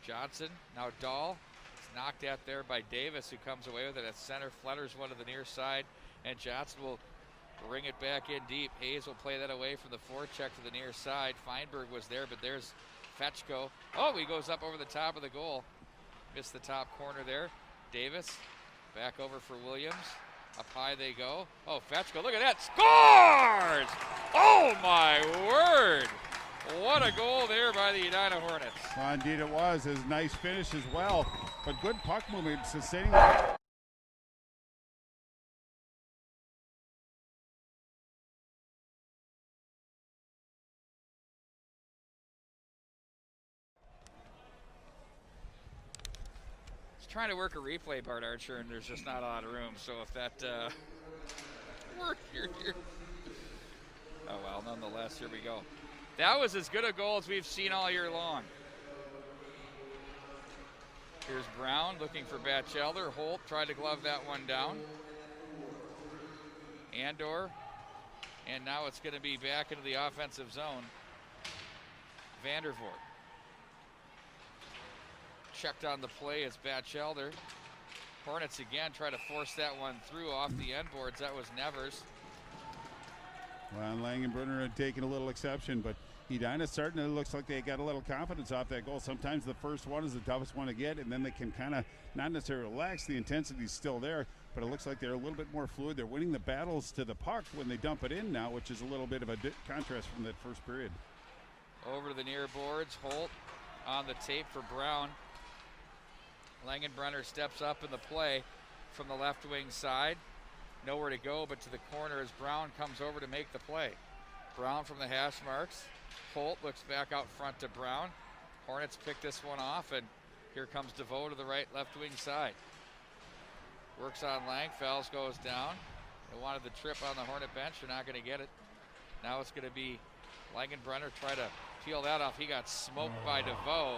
Johnson, now Dahl. It's knocked at there by Davis, who comes away with it at center. Flutters one to the near side, and Johnson will bring it back in deep. Hayes will play that away from the forecheck to the near side. Feinberg was there, but there's Fetchko. Oh, he goes up over the top of the goal. Missed the top corner there. Davis. Back over for Williams. Up high they go. Oh, Fetchko, look at that. Scores! Oh, my word. What a goal there by the Edina Hornets. Well, indeed it was. His nice finish as well. But good puck movement, sustaining. Trying to work a replay, Bart Archer, and there's just not a lot of room. So if that worked here. Oh well, nonetheless, here we go. That was as good a goal as we've seen all year long. Here's Brown looking for Batchelder. Holt tried to glove that one down. Andor, and now it's going to be back into the offensive zone. Vandervoort. Checked on the play as Batchelder. Hornets again try to force that one through off the end boards. That was Nevers. Well, Langenbrunner had taken a little exception, but Edina starting to looks like they got a little confidence off that goal. Sometimes the first one is the toughest one to get, and then they can kind of not necessarily relax. The intensity's still there, but it looks like they're a little bit more fluid. They're winning the battles to the puck when they dump it in now, which is a little bit of a contrast from that first period. Over to the near boards. Holt on the tape for Brown. Langenbrunner steps up in the play from the left wing side. Nowhere to go but to the corner as Brown comes over to make the play. Brown from the hash marks. Holt looks back out front to Brown. Hornets pick this one off, and here comes DeVoe to the right left wing side. Works on Langfells, goes down. They wanted the trip on the Hornet bench. They're not going to get it. Now it's going to be Langenbrunner tried to peel that off. He got smoked by DeVoe.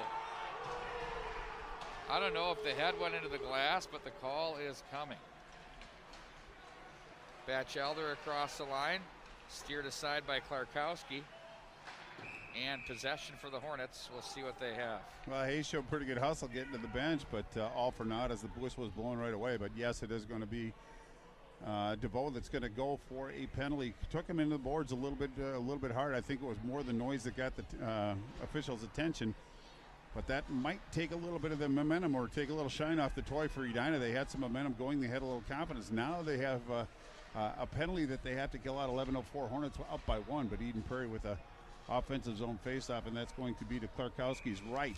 I don't know if the head went into the glass, but the call is coming. Batchelder across the line, steered aside by Klarkowski. And possession for the Hornets. We'll see what they have. Well, Hayes showed pretty good hustle getting to the bench, but all for naught as the whistle was blown right away. But yes, it is going to be DeVoe that's going to go for a penalty. Took him into the boards a little bit hard. I think it was more the noise that got the officials' attention. But that might take a little bit of the momentum or take a little shine off the toy for Edina. They had some momentum going. They had a little confidence. Now they have a penalty that they have to kill out. 11:04. Hornets up by 1, but Eden Prairie with a offensive zone faceoff, and that's going to be to Klarkowski's right.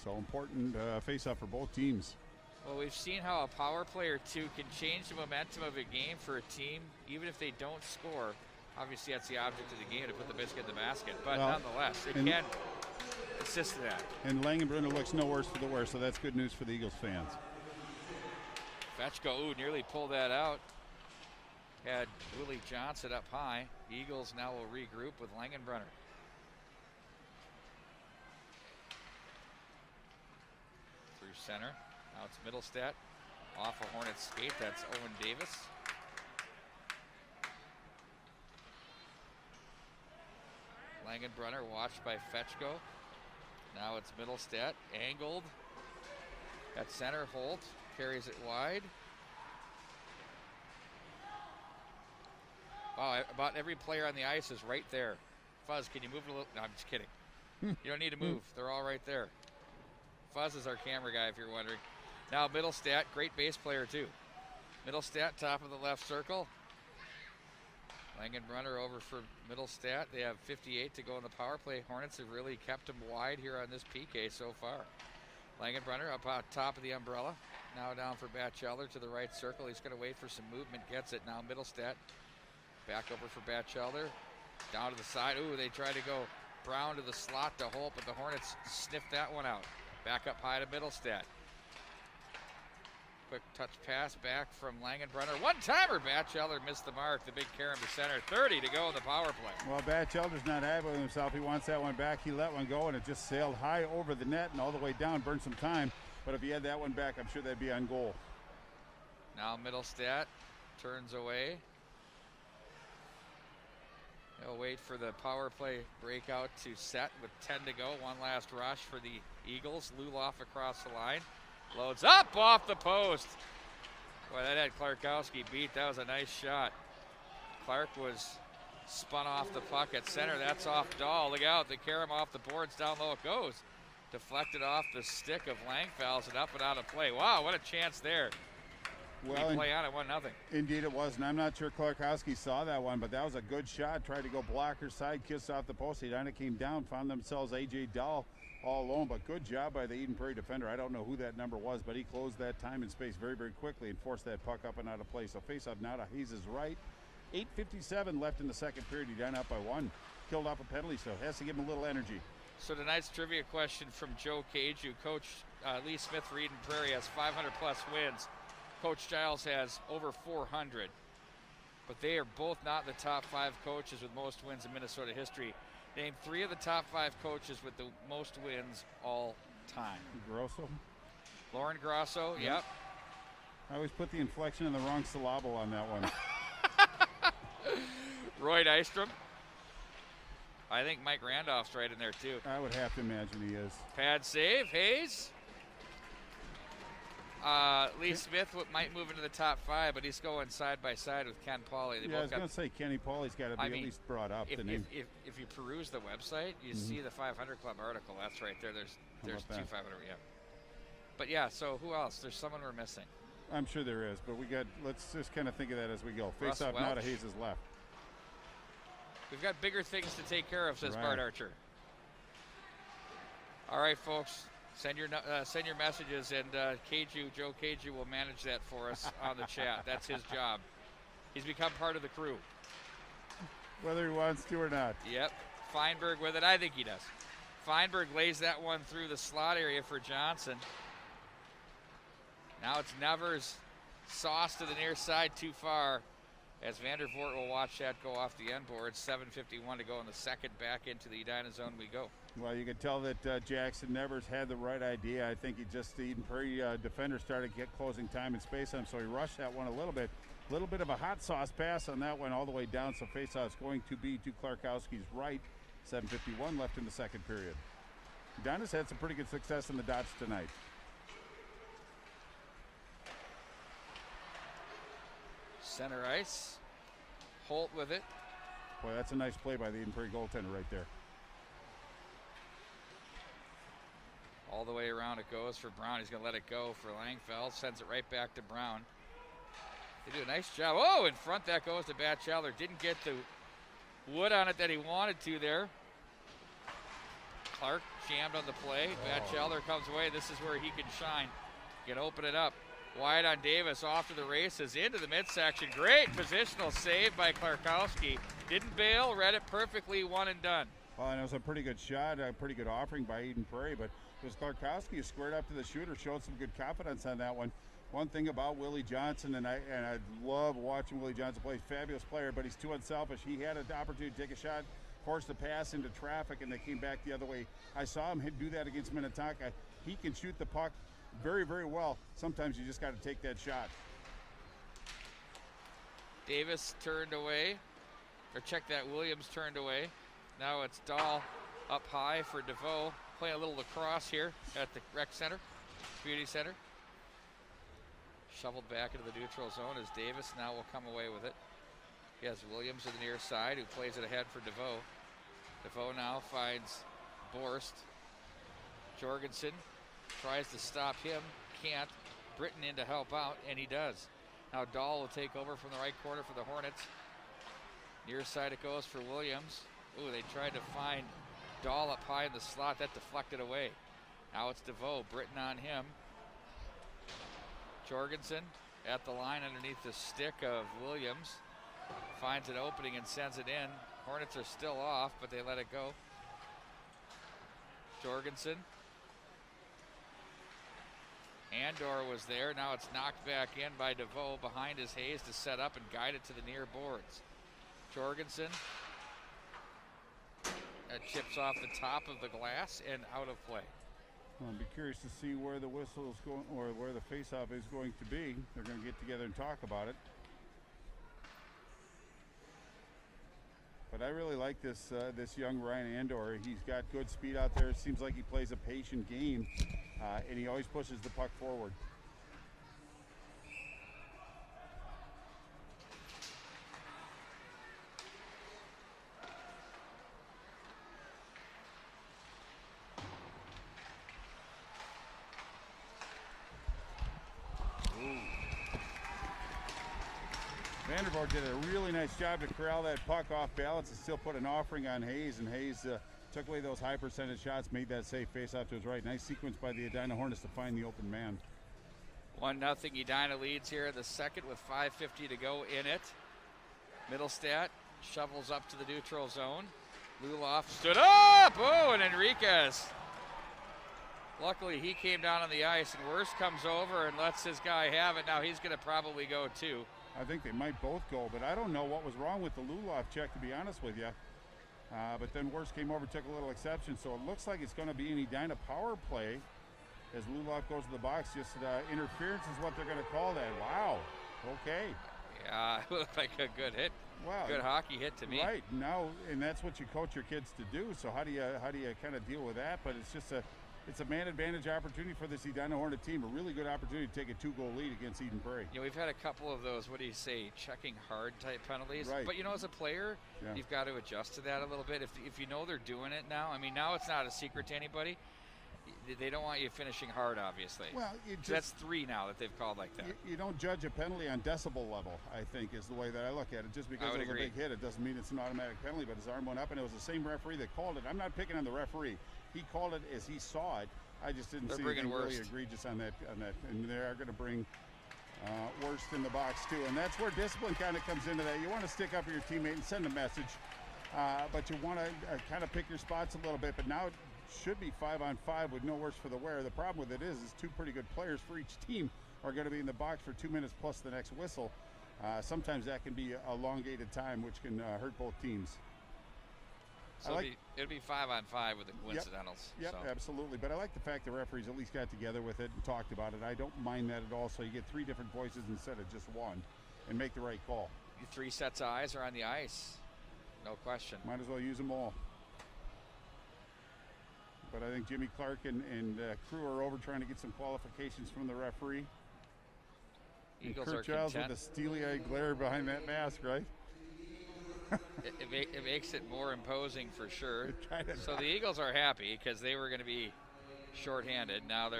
So important faceoff for both teams. Well, we've seen how a power play or two can change the momentum of a game for a team, even if they don't score. Obviously, that's the object of the game, to put the biscuit in the basket. But nonetheless, it can assist that. And Langenbrunner looks no worse for the wear, so that's good news for the Eagles fans. Fetchko, nearly pulled that out. Had Willie Johnson up high. The Eagles now will regroup with Langenbrunner. Through center. Now it's Middlestat. Off a Hornets skate. That's Owen Davis. Langenbrunner watched by Fetchko. Now it's Middlestat. Angled. At center, Holt carries it wide. Wow, about every player on the ice is right there. Fuzz, can you move it a little? No, I'm just kidding. You don't need to move. They're all right there. Fuzz is our camera guy, if you're wondering. Now Middlestat, great base player too. Middlestat, top of the left circle. Langenbrunner over for Middlestat. They have 58 to go in the power play. Hornets have really kept them wide here on this PK so far. Langenbrunner up on top of the umbrella. Now down for Batchelder to the right circle. He's going to wait for some movement. Gets it now. Middlestat back over for Batchelder. Down to the side. Ooh, they try to go Brown to the slot to Holt, but the Hornets sniffed that one out. Back up high to Middlestat. Quick touch pass back from Langenbrunner. One-timer. Batchelder missed the mark. The big carom to center. 30 to go in the power play. Well, Batchelder's not happy with himself. He wants that one back. He let one go, and it just sailed high over the net and all the way down. Burned some time. But if he had that one back, I'm sure that'd be on goal. Now Middlestat turns away. He'll wait for the power play breakout to set with 10 to go. One last rush for the Eagles. Luloff across the line. Loads up off the post. Boy, that had Klarkowski beat. That was a nice shot. Clark was spun off the puck at center. That's off Dahl. Look out. The carom off the boards. Down low it goes. Deflected off the stick of Langfels and up and out of play. Wow, what a chance there. Well, play on it, 1-0. Indeed it was, and I'm not sure Klarkowski saw that one, but that was a good shot. Tried to go blocker side, kiss off the post. Edina came down, found themselves A.J. Dahl all alone, but good job by the Eden Prairie defender. I don't know who that number was, but he closed that time and space very, very quickly and forced that puck up and out of play. So face-off now to Hayes' right. 8:57 left in the second period. Edina up by 1. Killed off a penalty, so has to give him a little energy. So tonight's trivia question from Joe Cage, who Coach Lee Smith for Eden Prairie has 500-plus wins. Coach Giles has over 400, but they are both not in the top 5 coaches with most wins in Minnesota history. Name 3 of the top 5 coaches with the most wins all time. Grosso? Lauren Grosso, yep. I always put the inflection in the wrong syllable on that one. Roy Nystrom. I think Mike Randolph's right in there too. I would have to imagine he is. Pad save, Hayes. Lee Smith might move into the top 5, but he's going side by side with Ken Pauley. I was going to say Kenny Pauley's got to be at least brought up. If you peruse the website, you see the 500 Club article. That's right there. There's 2 500. Yeah. But yeah. So who else? There's someone we're missing. I'm sure there is, but let's just kind of think of that as we go. Face off now to Hayes' left. We've got bigger things to take care of, says Bart Archer. All right, folks. Send your messages, and Joe Cagey will manage that for us on the chat. That's his job. He's become part of the crew. Whether he wants to or not. Yep. Feinberg with it. I think he does. Feinberg lays that one through the slot area for Johnson. Now it's Nevers. Sauce to the near side, too far. as Vandervoort will watch that go off the end board. 7:51 to go in the second. Back into the Edina zone we go. Well, you can tell that Jackson Nevers had the right idea. I think the Eden Prairie defender started to get closing time and space on him, so he rushed that one a little bit. A little bit of a hot sauce pass on that one all the way down, so faceoff is going to be to Klarkowski's right. 7:51 left in the second period. Edina's had some pretty good success in the dots tonight. Center ice. Holt with it. Boy, that's a nice play by the Eden Prairie goaltender right there. All the way around it goes for Brown. He's going to let it go for Langfeld. Sends it right back to Brown. They do a nice job. Oh, in front that goes to Batchelder. Didn't get the wood on it that he wanted to there. Clark jammed on the play. Batchelder comes away. This is where he can shine. He can open it up. Wide on Davis, off to the races, into the midsection. Great positional save by Klarkowski. Didn't bail, read it perfectly, one and done. Well, and it was a pretty good shot, a pretty good offering by Eden Prairie, but it was Klarkowski who squared up to the shooter, showed some good confidence on that one. One thing about Willie Johnson, and I love watching Willie Johnson play, he's a fabulous player, but he's too unselfish. He had an opportunity to take a shot, forced a pass into traffic, and they came back the other way. I saw him do that against Minnetonka. He can shoot the puck very, very well. Sometimes you just got to take that shot. Davis turned away, or check that, Williams turned away. Now it's Dahl up high for DeVoe, playing a little lacrosse here at the rec center, community center. Shoveled back into the neutral zone as Davis now will come away with it. He has Williams to the near side who plays it ahead for DeVoe. DeVoe now finds Borst. Jorgensen tries to stop him, can't. Britton in to help out, and he does. Now Dahl will take over from the right corner for the Hornets. Near side it goes for Williams. Ooh, they tried to find Dahl up high in the slot. That deflected away. Now it's DeVoe. Britton on him. Jorgensen at the line underneath the stick of Williams. Finds an opening and sends it in. Hornets are still off, but they let it go. Jorgensen. Andor was there. Now it's knocked back in by DeVoe behind his Hayes to set up and guide it to the near boards. Jorgensen. That chips off the top of the glass and out of play. Well, I'll be curious to see where the whistle is going, or where the faceoff is going to be. They're going to get together and talk about it. But I really like this young Ryan Andor. He's got good speed out there. It seems like he plays a patient game, and he always pushes the puck forward. Vandervoort did a really nice job to corral that puck off balance and still put an offering on Hayes, and Hayes took away those high percentage shots, made that safe face off to his right. Nice sequence by the Edina Hornets to find the open man. 1-0 Edina leads here in the second with 5:50 to go in it. Middlestat shovels up to the neutral zone. Luloff stood up! Oh, and Enriquez. Luckily he came down on the ice, and Worst comes over and lets his guy have it. Now he's going to probably go too. I think they might both go, but I don't know what was wrong with the Luloff check, to be honest with you. But then Worst came over, took a little exception, so it looks like it's going to be an Edina power play as Luloff goes to the box. Just interference is what they're going to call that. Wow. Okay. Yeah, it looked like a good hit. Wow. Good hockey hit to me. Right. Now, and that's what you coach your kids to do. So how do you kind of deal with that? But it's just it's a man advantage opportunity for this Edina Hornet team. A really good opportunity to take a 2-goal lead against Eden Prairie. Yeah, we've had a couple of those, what do you say, checking hard type penalties. Right. But, you know, as a player, you've got to adjust to that a little bit. If you know they're doing it now, I mean, now it's not a secret to anybody. They don't want you finishing hard, obviously. Well, that's 3 now that they've called like that. You don't judge a penalty on decibel level, I think, is the way that I look at it. Just because it was a big hit, it doesn't mean it's an automatic penalty, but his arm went up, and it was the same referee that called it. I'm not picking on the referee. He called it as he saw it. I just didn't see anything really egregious on that. And they are going to bring Worst in the box, too. And that's where discipline kind of comes into that. You want to stick up for your teammate and send a message, but you want to kind of pick your spots a little bit. But now it should be 5-on-5 with no worse for the wear. The problem with it is 2 pretty good players for each team are going to be in the box for 2 minutes plus the next whistle. sometimes that can be a elongated time, which can hurt both teams. So it'll be 5-on-5 with the coincidentals. Yep, so. absolutely. But I like the fact the referees at least got together with it and talked about it. I don't mind that at all. So you get 3 different voices instead of just one and make the right call. 3 sets of eyes are on the ice. No question. Might as well use them all. But I think Jimmy Clark and crew are over trying to get some qualifications from the referee. Eagles Kurt are Giles content. with the steely-eyed glare behind that mask, right? It makes it more imposing for sure. So not. the Eagles are happy because they were going to be shorthanded. Now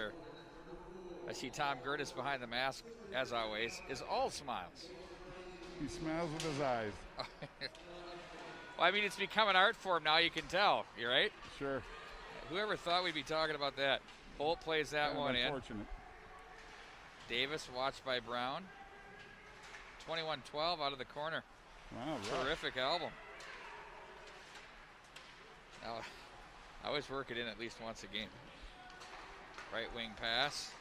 I see Tom Gertis behind the mask, as always, is all smiles. He smiles with his eyes. Well, I mean, it's become an art form now, you can tell. You're right? Sure. Whoever thought we'd be talking about that? Holt plays that one in. Unfortunate. Davis watched by Brown. 21-12 out of the corner. Wow, terrific album. Now, I always work it in at least once a game. Right wing pass.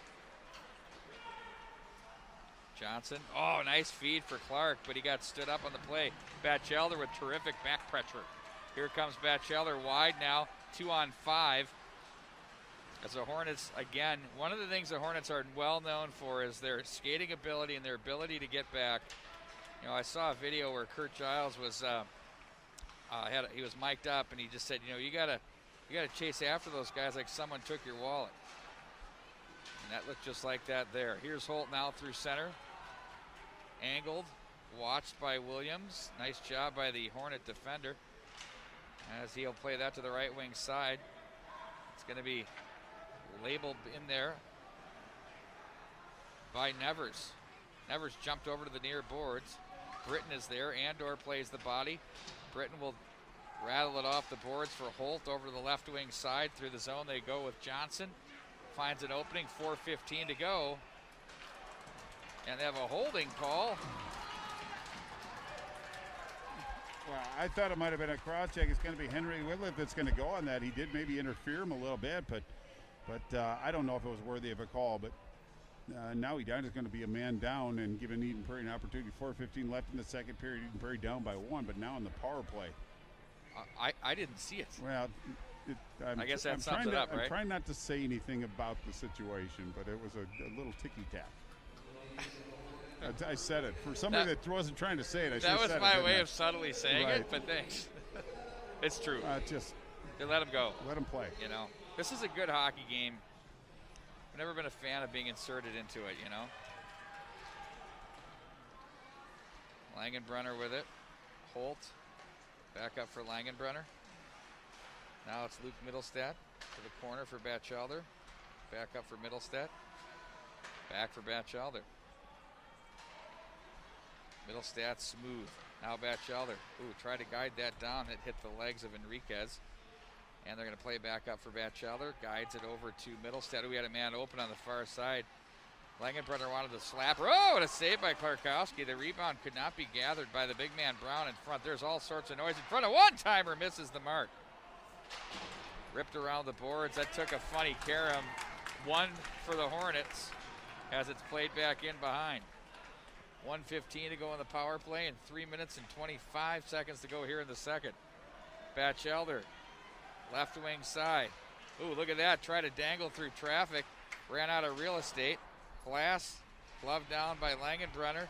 Johnson. Oh, nice feed for Clark, but he got stood up on the play. Batchelder with terrific back pressure. Here comes Batchelder wide now, 2-on-5. As the Hornets, again, one of the things the Hornets are well known for is their skating ability and their ability to get back. You know, I saw a video where Kurt Giles was he was mic'd up, and he just said, you know, you gotta chase after those guys like someone took your wallet. And that looked just like that there. Here's Holt now through center. Angled, watched by Williams. Nice job by the Hornet defender. As he'll play that to the right wing side. It's going to be labeled in there by Nevers. Nevers jumped over to the near boards. Britton is there. Andor plays the body. Britton will rattle it off the boards for Holt over to the left wing side. Through the zone they go with Johnson. Finds an opening, 4:15 to go. And they have a holding call. Well, I thought it might have been a cross check. It's going to be Henry Whitliff that's going to go on that. He did maybe interfere him a little bit, but I don't know if it was worthy of a call. But now Edina's going to be a man down and giving Eden Prairie an opportunity. 4:15 left in the second period. Eden Prairie down by 1, but now in the power play. I didn't see it. Well, I guess that sums it up, right? I'm trying not to say anything about the situation, but it was a little ticky-tack. I said it. For somebody that wasn't trying to say it, I should have said it. That was my way of subtly saying it, but thanks. It's true. Just let him go. Let him play. You know, this is a good hockey game. I've never been a fan of being inserted into it, you know. Langenbrunner with it. Holt. Back up for Langenbrunner. Now it's Luke Middlestat to the corner for Batchelder. Back up for Middlestat. Back for Batchelder. Middlestat smooth. Now Batchelder. Ooh, try to guide that down. It hit the legs of Enriquez. And they're going to play back up for Batchelder. Guides it over to Middlestat. We had a man open on the far side. Langenbrunner wanted to slap her. Oh, and a save by Klarkowski. The rebound could not be gathered by the big man Brown in front. There's all sorts of noise in front. A one-timer misses the mark. Ripped around the boards. That took a funny carom. 1 for the Hornets as it's played back in behind. 1:15 to go in the power play and 3 minutes and 25 seconds to go here in the second. Batchelder, left wing side. Ooh, look at that. Try to dangle through traffic. Ran out of real estate. Glass, glove down by Langenbrunner.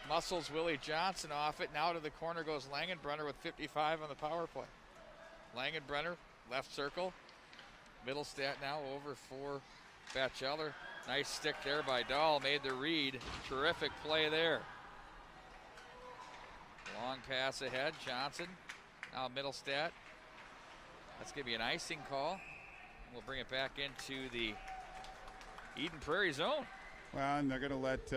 Muscles Willie Johnson off it. Now to the corner goes Langenbrunner with 55 on the power play. Langenbrunner, left circle. Middlestat now over for Batchelder. Nice stick there by Dahl, made the read. Terrific play there. Long pass ahead, Johnson. Now Middlestat. That's going to be an icing call. We'll bring it back into the Eden Prairie zone. Well, and they're going to let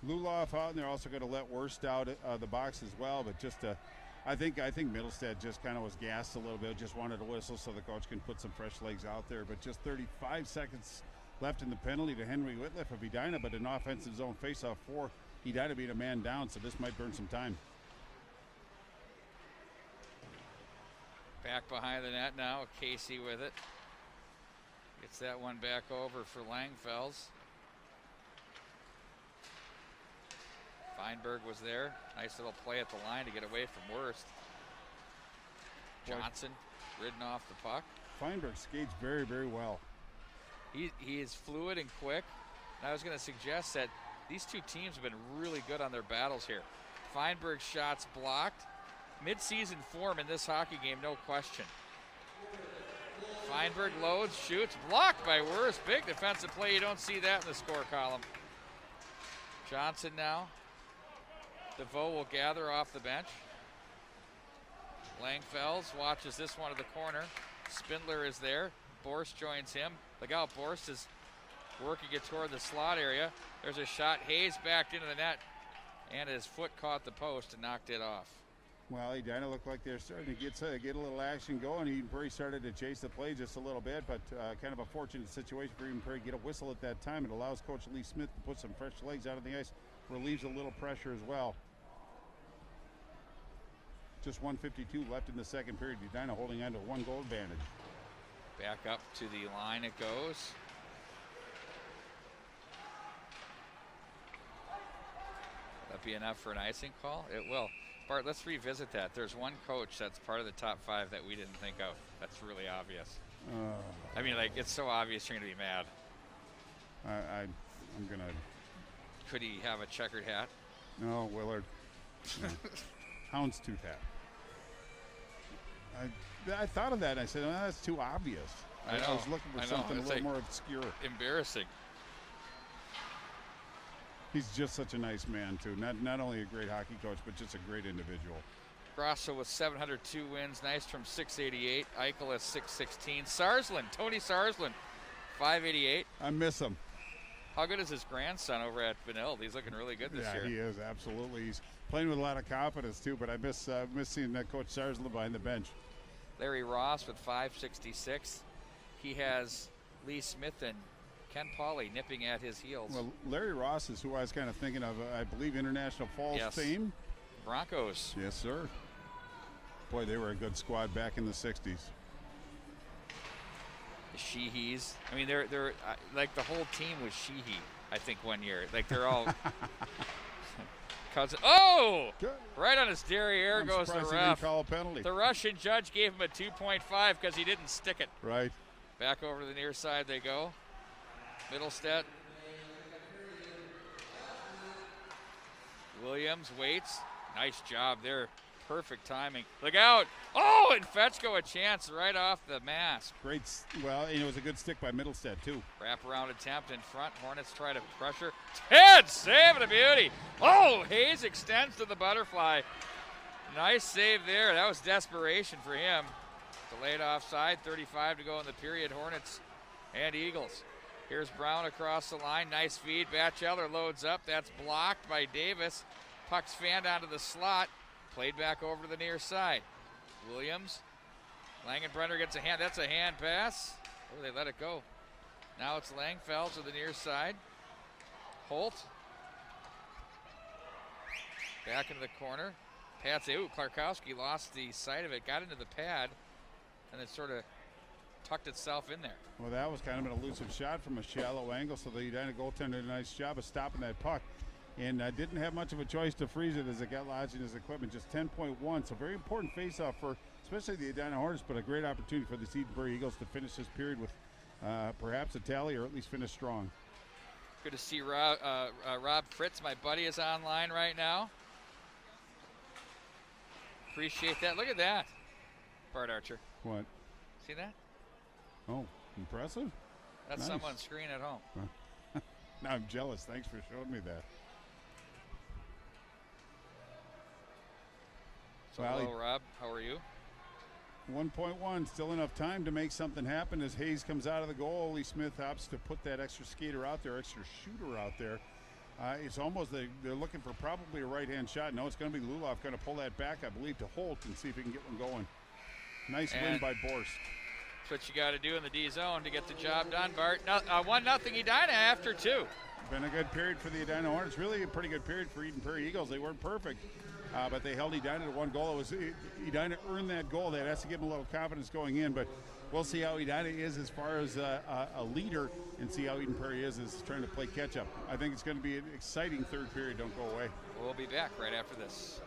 Luloff out, and they're also going to let Worst out of the box as well. But just I think Middlestat just kind of was gassed a little bit, just wanted to whistle so the coach can put some fresh legs out there. But just 35 seconds left in the penalty to Henry Whitliff of Edina, but an offensive zone faceoff for Edina being a man down, so this might burn some time. Back behind the net now, Casey with it. Gets that one back over for Langfels. Feinberg was there. Nice little play at the line to get away from Worst. Johnson ridden off the puck. Feinberg skates very, very well. He is fluid and quick. And I was going to suggest that these two teams have been really good on their battles here. Feinberg's shots blocked. Mid-season form in this hockey game, no question. Feinberg loads, shoots, blocked by Worst. Big defensive play. You don't see that in the score column. Johnson now. DeVoe will gather off the bench. Langfelds watches this one to the corner. Spindler is there. Borst joins him. Look out, Borst is working it toward the slot area. There's a shot. Hayes backed into the net, and his foot caught the post and knocked it off. Well, Edina looked like they're starting to get a little action going. Eden Prairie started to chase the play just a little bit, but kind of a fortunate situation for Eden Prairie to get a whistle at that time. It allows Coach Lee Smith to put some fresh legs out on the ice, relieves a little pressure as well. Just 1:52 left in the second period. Edina holding on to a 1-goal advantage. Back up to the line it goes. That'll be enough for an icing call? It will. Bart, let's revisit that. There's one coach that's part of the top 5 that we didn't think of. That's really obvious. I mean, like, it's so obvious you're going to be mad. I'm going to... Could he have a checkered hat? No, Willard. No. Houndstooth hat. I thought of that and I said, oh, that's too obvious. I was looking for something a little more obscure. Embarrassing. He's just such a nice man, too. Not only a great hockey coach, but just a great individual. Grosso with 702 wins. Nystrom 688. Eichel has 616. Sarsland, Tony Sarsland, 588. I miss him. How good is his grandson over at Benilde? He's looking really good this year. Yeah, he is, absolutely. He's playing with a lot of confidence, too, but I miss seeing Coach Sarsland behind the bench. Larry Ross with 566. He has Lee Smith and Ken Pauley nipping at his heels. Well, Larry Ross is who I was kind of thinking of, I believe, International Falls fame. Broncos. Yes, sir. Boy, they were a good squad back in the 60s. The Sheehees. I mean, they're like the whole team was Sheehy, I think, one year. Like, they're all cousin. Oh! Good. Right on his derriere goes the ref. Call a penalty. The Russian judge gave him a 2.5 because he didn't stick it. Right. Back over to the near side they go. Middlestead. Williams waits. Nice job there. Perfect timing. Look out. Oh, and Fetchko a chance right off the mask. Great. Well, it was a good stick by Middlestead, too. Wraparound attempt in front. Hornets try to pressure. Ted saving a beauty. Oh, Hayes extends to the butterfly. Nice save there. That was desperation for him. Delayed offside. 35 to go in the period. Hornets and Eagles. Here's Brown across the line. Nice feed. Batchelor loads up. That's blocked by Davis. Puck's fanned onto the slot. Played back over to the near side. Williams. Langenbrenner gets a hand. That's a hand pass. Oh, they let it go. Now it's Langfeld to the near side. Holt. Back into the corner. Patsy. Ooh, Klarkowski lost the sight of it. Got into the pad. And it sort of tucked itself in there. Well, that was kind of an elusive shot from a shallow angle, so the Edina goaltender did a nice job of stopping that puck. And didn't have much of a choice to freeze it as it got lodged in his equipment. Just 10.1, so very important face-off for especially the Edina Hornets, but a great opportunity for the Eden Prairie Eagles to finish this period with perhaps a tally or at least finish strong. Good to see Rob Fritz, my buddy, is online right now. Appreciate that. Look at that, Bart Archer. What? See that? Oh, impressive. That's nice. someone's screen at home. Now I'm jealous. Thanks for showing me that. So hello, Rob. How are you? 1.1, still enough time to make something happen as Hayes comes out of the goal. Lee Smith opts to put that extra skater out there, extra shooter out there. It's almost they're looking for probably a right-hand shot. No, it's going to be Luloff going to pull that back, I believe, to Holt and see if he can get one going. Nice win by Borst. That's what you got to do in the D zone to get the job done, Bart. 1-0 Edina after 2. Been a good period for the Edina Hornets. Really a pretty good period for Eden Prairie Eagles. They weren't perfect, but they held Edina to 1 goal. It was Edina earned that goal. That has to give them a little confidence going in. But we'll see how Edina is as far as a leader, and see how Eden Prairie is trying to play catch-up. I think it's going to be an exciting third period. Don't go away. We'll be back right after this.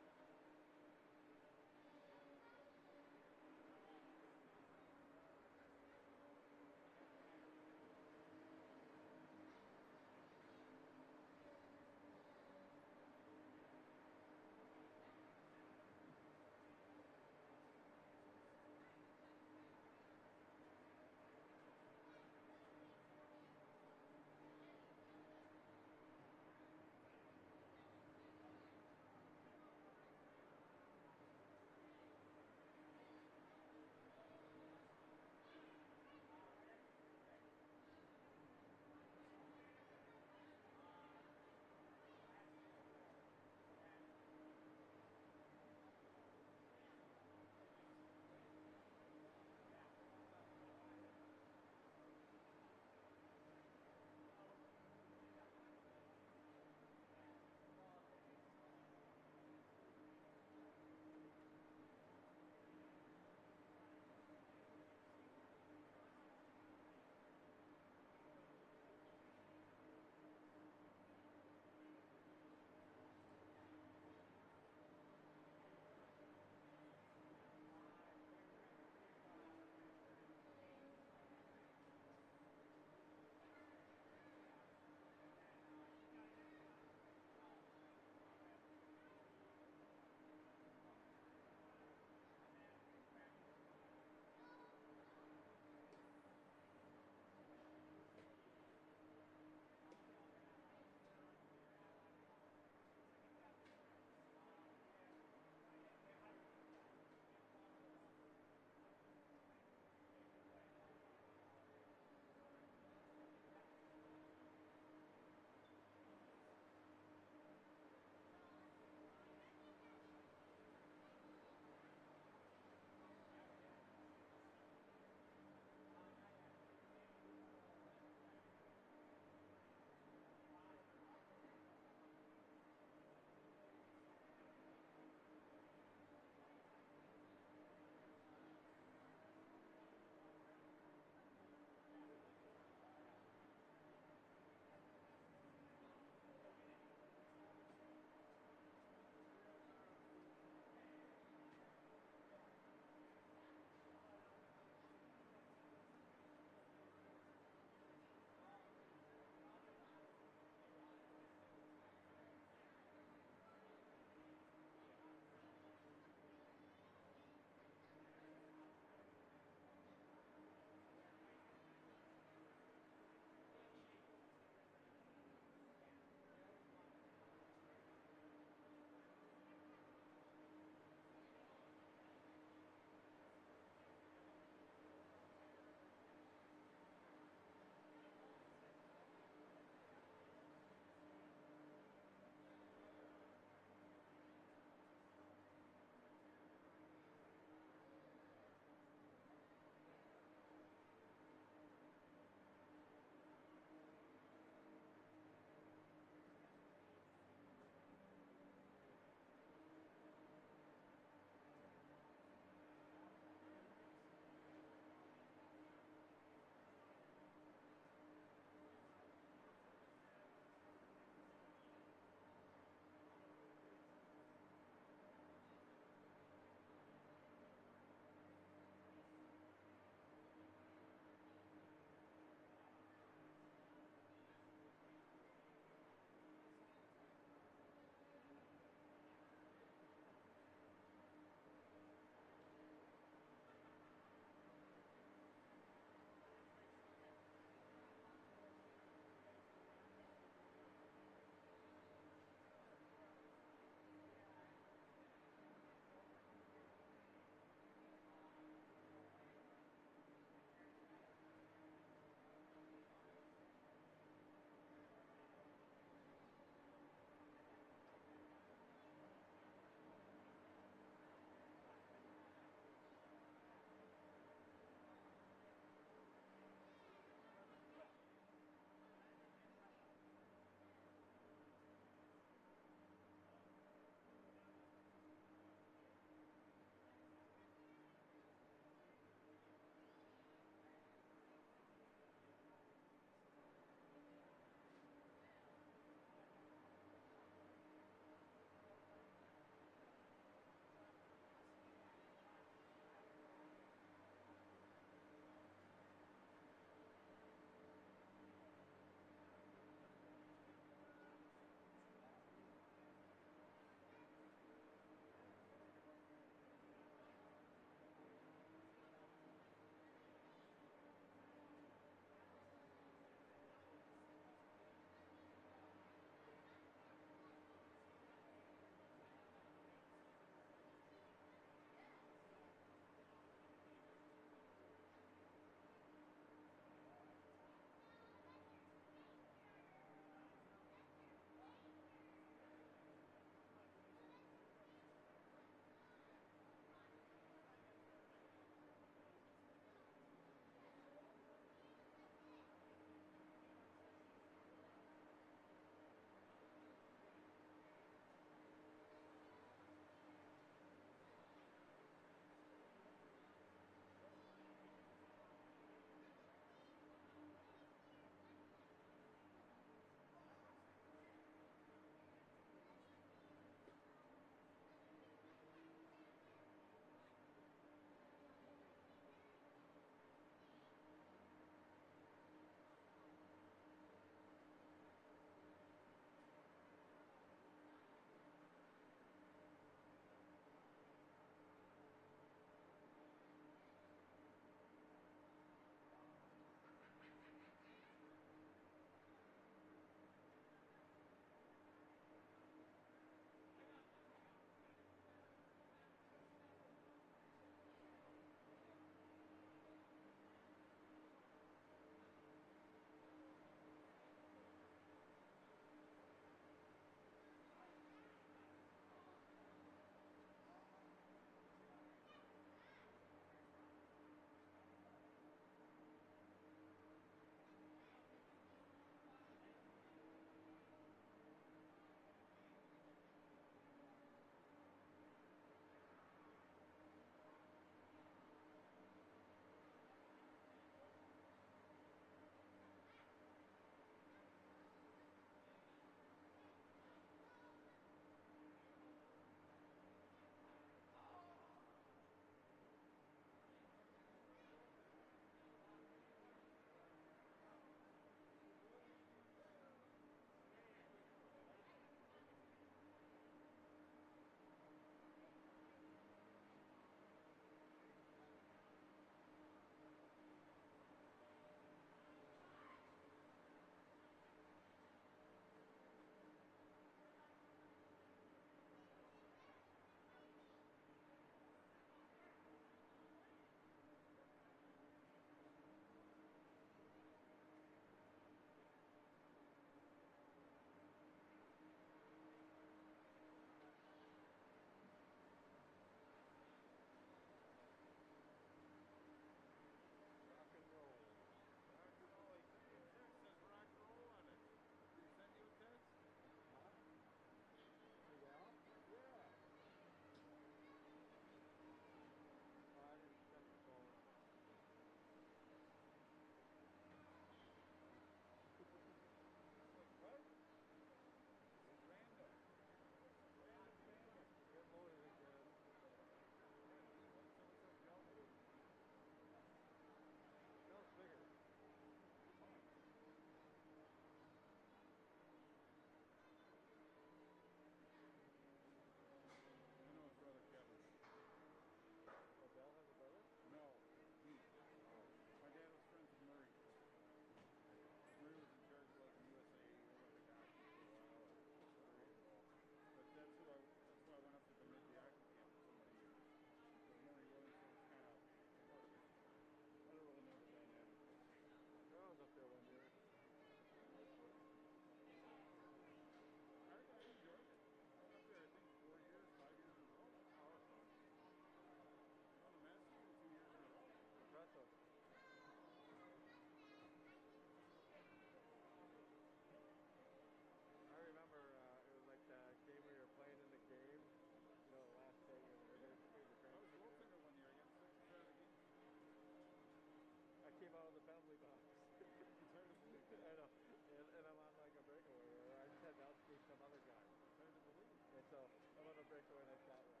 so I'm gonna break away and I shot one.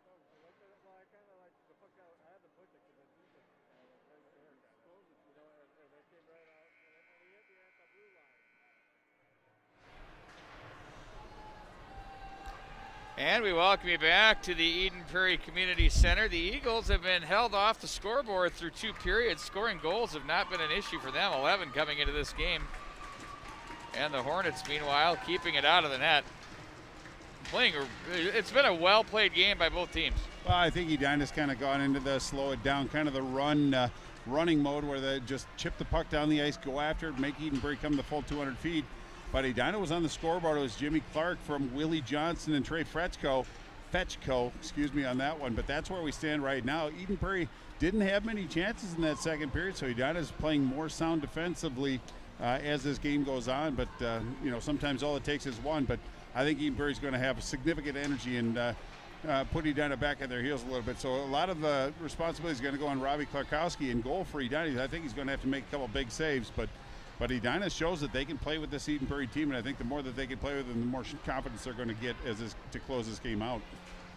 No, you like that? Well, I kind of like the fuck out. I had to push it because I knew that it exploded, you know, and it came right out and he hit me at the blue line. And we welcome you back to the Eden Prairie Community Center. The Eagles have been held off the scoreboard through 2 periods. Scoring goals have not been an issue for them. 11 coming into this game. And the Hornets, meanwhile, keeping it out of the net. It's been a well-played game by both teams. Well, I think Edina's kind of gone into the slow it down, kind of the running mode where they just chip the puck down the ice, go after it, make Eden Prairie come the full 200 feet. But Edina was on the scoreboard. It was Jimmy Clark from Willie Johnson and Trey Fetchko, on that one. But that's where we stand right now. Eden Prairie didn't have many chances in that second period, so Edina's playing more sound defensively as this game goes on. But, you know, sometimes all it takes is one. But I think Eden Prairie's going to have significant energy and put Edina back on their heels a little bit. So a lot of the responsibility is going to go on Robbie Clarkowski in goal for Edina. I think he's going to have to make a couple big saves. But Edina shows that they can play with this Eden Prairie team, and I think the more that they can play with them, the more confidence they're going to get to close this game out.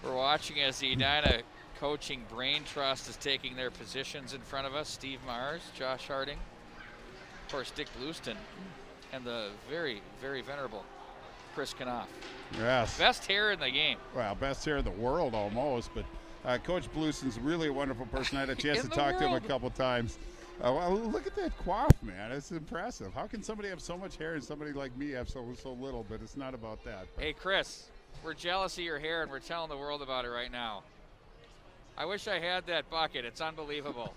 We're watching as the Edina coaching brain trust is taking their positions in front of us. Steve Mars, Josh Harding, of course Dick Blueston, and the very, very venerable Chris Knopf. Yes. Best hair in the game. Well, best hair in the world almost, but Coach Blueston's really a wonderful person. I had a chance to talk to him a couple times. Well, look at that coif, man. It's impressive. How can somebody have so much hair and somebody like me have so little? But it's not about that. But. Hey, Chris, we're jealous of your hair, and we're telling the world about it right now. I wish I had that bucket. It's unbelievable.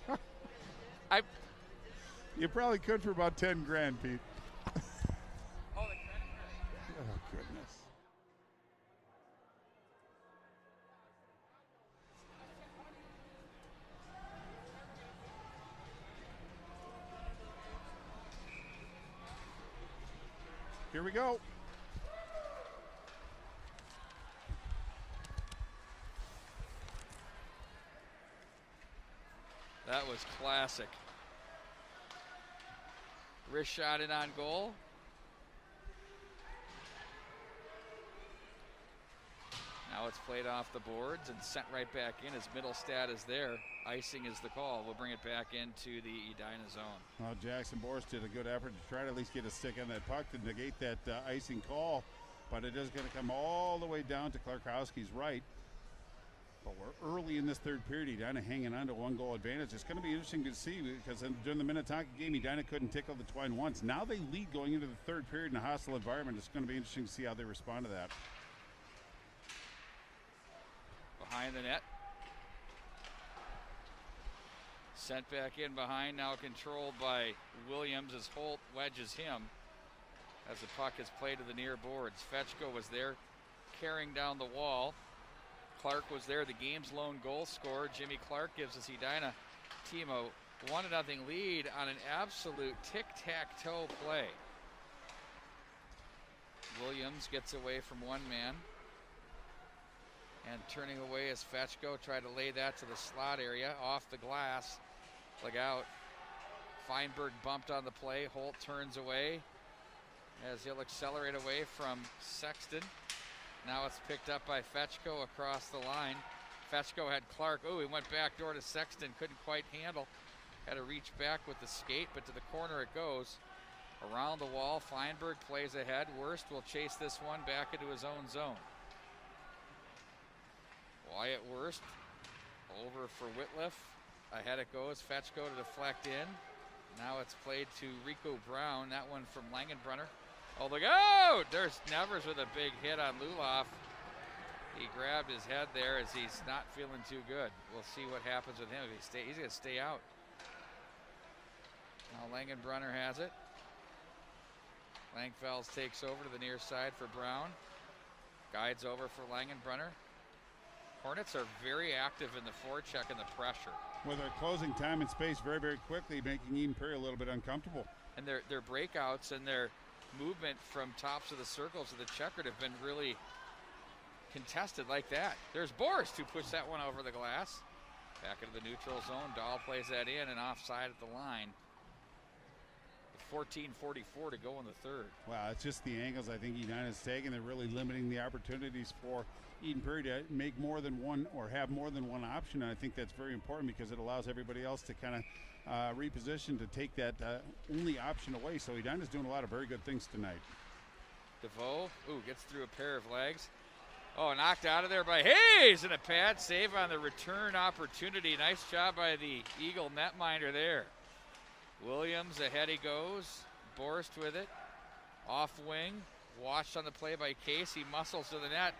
You probably could for about 10 grand, Pete. Oh, goodness. Here we go. That was classic. Wrist shot in on goal. Now it's played off the boards and sent right back in as Middlestad is there. Icing is the call. We'll bring it back into the Edina zone. Well, Jackson Boris did a good effort to try to at least get a stick on that puck to negate that icing call, but it is going to come all the way down to Clarkowski's right. But we're early in this third period. Edina hanging on to 1-goal advantage. It's going to be interesting to see because during the Minnetonka game, Edina couldn't tickle the twine once. Now they lead going into the third period in a hostile environment. It's going to be interesting to see how they respond to that. Behind the net. Sent back in behind, now controlled by Williams as Holt wedges him as the puck is played to the near boards. Fetchko was there carrying down the wall. Clark was there, the game's lone goal scorer. Jimmy Clark gives us Edina team a 1-0 lead on an absolute tic-tac-toe play. Williams gets away from one man. And turning away as Fetchko tried to lay that to the slot area off the glass. Look out. Feinberg bumped on the play. Holt turns away as he'll accelerate away from Sexton. Now it's picked up by Fetchko across the line. Fetchko had Clark. Oh, he went back door to Sexton. Couldn't quite handle. Had to reach back with the skate, but to the corner it goes. Around the wall, Feinberg plays ahead. Worst will chase this one back into his own zone. Wyatt Worst over for Whitliff. Ahead it goes. Fetchko to deflect in. Now it's played to Rico Brown. That one from Langenbrunner. Oh, look out! There's Nevers with a big hit on Luloff. He grabbed his head there as he's not feeling too good. We'll see what happens with him. If he's going to stay out. Now Langenbrunner has it. Langfels takes over to the near side for Brown. Guides over for Langenbrunner. Hornets are very active in the forecheck and the pressure. Well, they're closing time and space very, very quickly, making Eden Prairie a little bit uncomfortable. And their breakouts and their movement from tops of the circles to the checkered have been really contested like that. There's Borst who pushed that one over the glass. Back into the neutral zone. Dahl plays that in and offside at the line. The 14:44 to go in the third. Wow, it's just the angles I think Edina's taking. They're really limiting the opportunities for Eden Prairie to make more than one or have more than one option. And I think that's very important because it allows everybody else to kind of reposition to take that only option away. So Edina's doing a lot of very good things tonight. DeVoe, gets through a pair of legs. Oh, knocked out of there by Hayes, and a pad save on the return opportunity. Nice job by the Eagle netminder there. Williams, ahead he goes. Borst with it. Off wing. Watched on the play by Casey. Muscles to the net.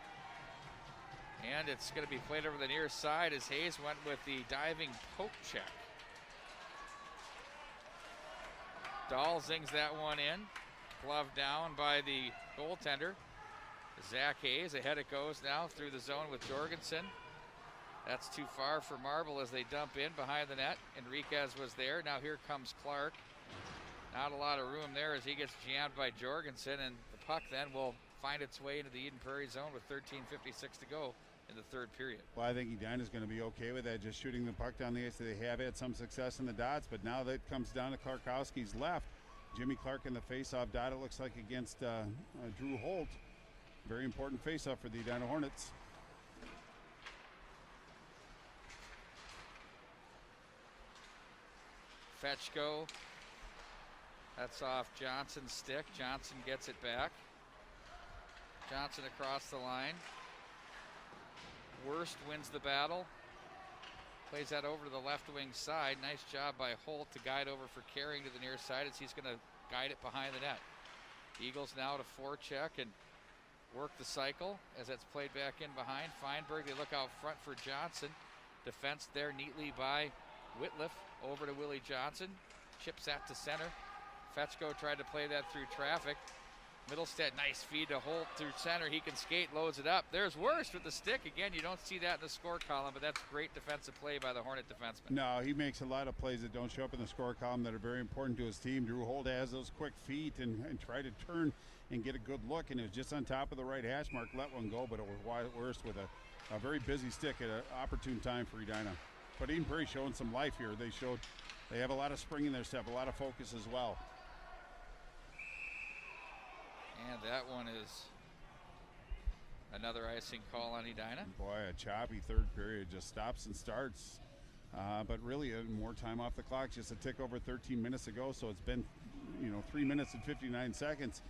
And it's going to be played over the near side as Hayes went with the diving poke check. Dahl zings that one in. Glove down by the goaltender. Zach Hayes, ahead it goes now through the zone with Jorgensen. That's too far for Marble as they dump in behind the net. Enriquez was there. Now here comes Clark. Not a lot of room there as he gets jammed by Jorgensen, and the puck then will find its way into the Eden Prairie zone with 13:56 to go in the third period. Well, I think Edina's going to be okay with that, just shooting the puck down the ice. They have had some success in the dots, but now that comes down to Clarkowski's left. Jimmy Clark in the faceoff dot, it looks like, against Drew Holt. Very important faceoff for the Edina Hornets. Fetchko, that's off Johnson's stick. Johnson gets it back. Johnson across the line. Worst wins the battle. Plays that over to the left wing side. Nice job by Holt to guide over for carrying to the near side as he's going to guide it behind the net. Eagles now to forecheck and work the cycle as that's played back in behind. Feinberg, they look out front for Johnson. Defense there neatly by Whitliff. Over to Willie Johnson. Chips that to center. Fetchko tried to play that through traffic. Middlestead, nice feed to Holt through center. He can skate, loads it up. There's Worst with the stick. Again, you don't see that in the score column, but that's great defensive play by the Hornet defenseman. No, he makes a lot of plays that don't show up in the score column that are very important to his team. Drew Holt has those quick feet and try to turn and get a good look, and it was just on top of the right hash mark. Let one go, but it was Worst with a very busy stick at an opportune time for Edina. But Eden Prairie showing some life here. They have a lot of spring in their step, a lot of focus as well. And that one is another icing call on Edina. Boy, a choppy third period, just stops and starts. But really, more time off the clock, just a tick over 13 minutes ago. So it's been, 3 minutes and 59 seconds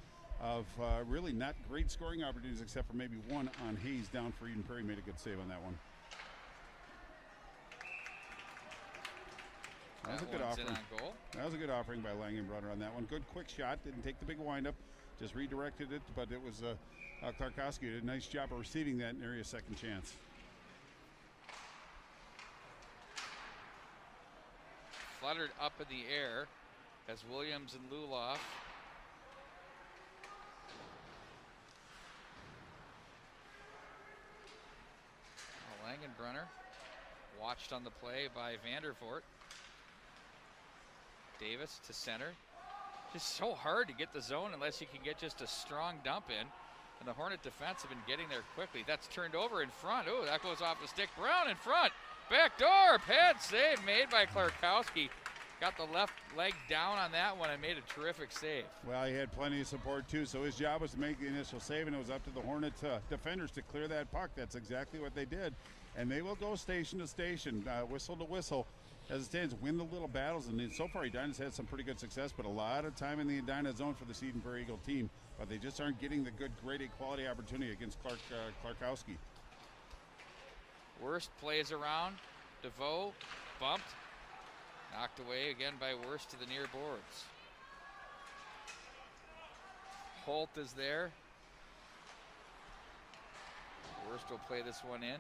of really not great scoring opportunities, except for maybe one on Hayes down for Eden Prairie. Made a good save on that one. That was a good offering. That was a good offering by Langenbrunner on that one. Good quick shot. Didn't take the big windup. Just redirected it, but it was Clarkowski did a nice job of receiving that and area second chance. Fluttered up in the air as Williams and Luloff Langenbrunner watched on the play by Vandervoort. Davis to center. Just so hard to get the zone unless you can get just a strong dump in. And the Hornet defense have been getting there quickly. That's turned over in front. Oh, that goes off the stick. Brown in front. Back door. Pad save made by Clarkowski. Got the left leg down on that one and made a terrific save. Well, he had plenty of support too, so his job was to make the initial save, and it was up to the Hornet defenders to clear that puck. That's exactly what they did. And they will go station to station, whistle to whistle, as it stands, win the little battles. And so far, Edina's had some pretty good success, but a lot of time in the Edina zone for the Eden Prairie Eagle team. But they just aren't getting the good, grade A quality opportunity against Clarkowski. Worst plays around. DeVoe bumped. Knocked away again by Worst to the near boards. Holt is there. Worst will play this one in.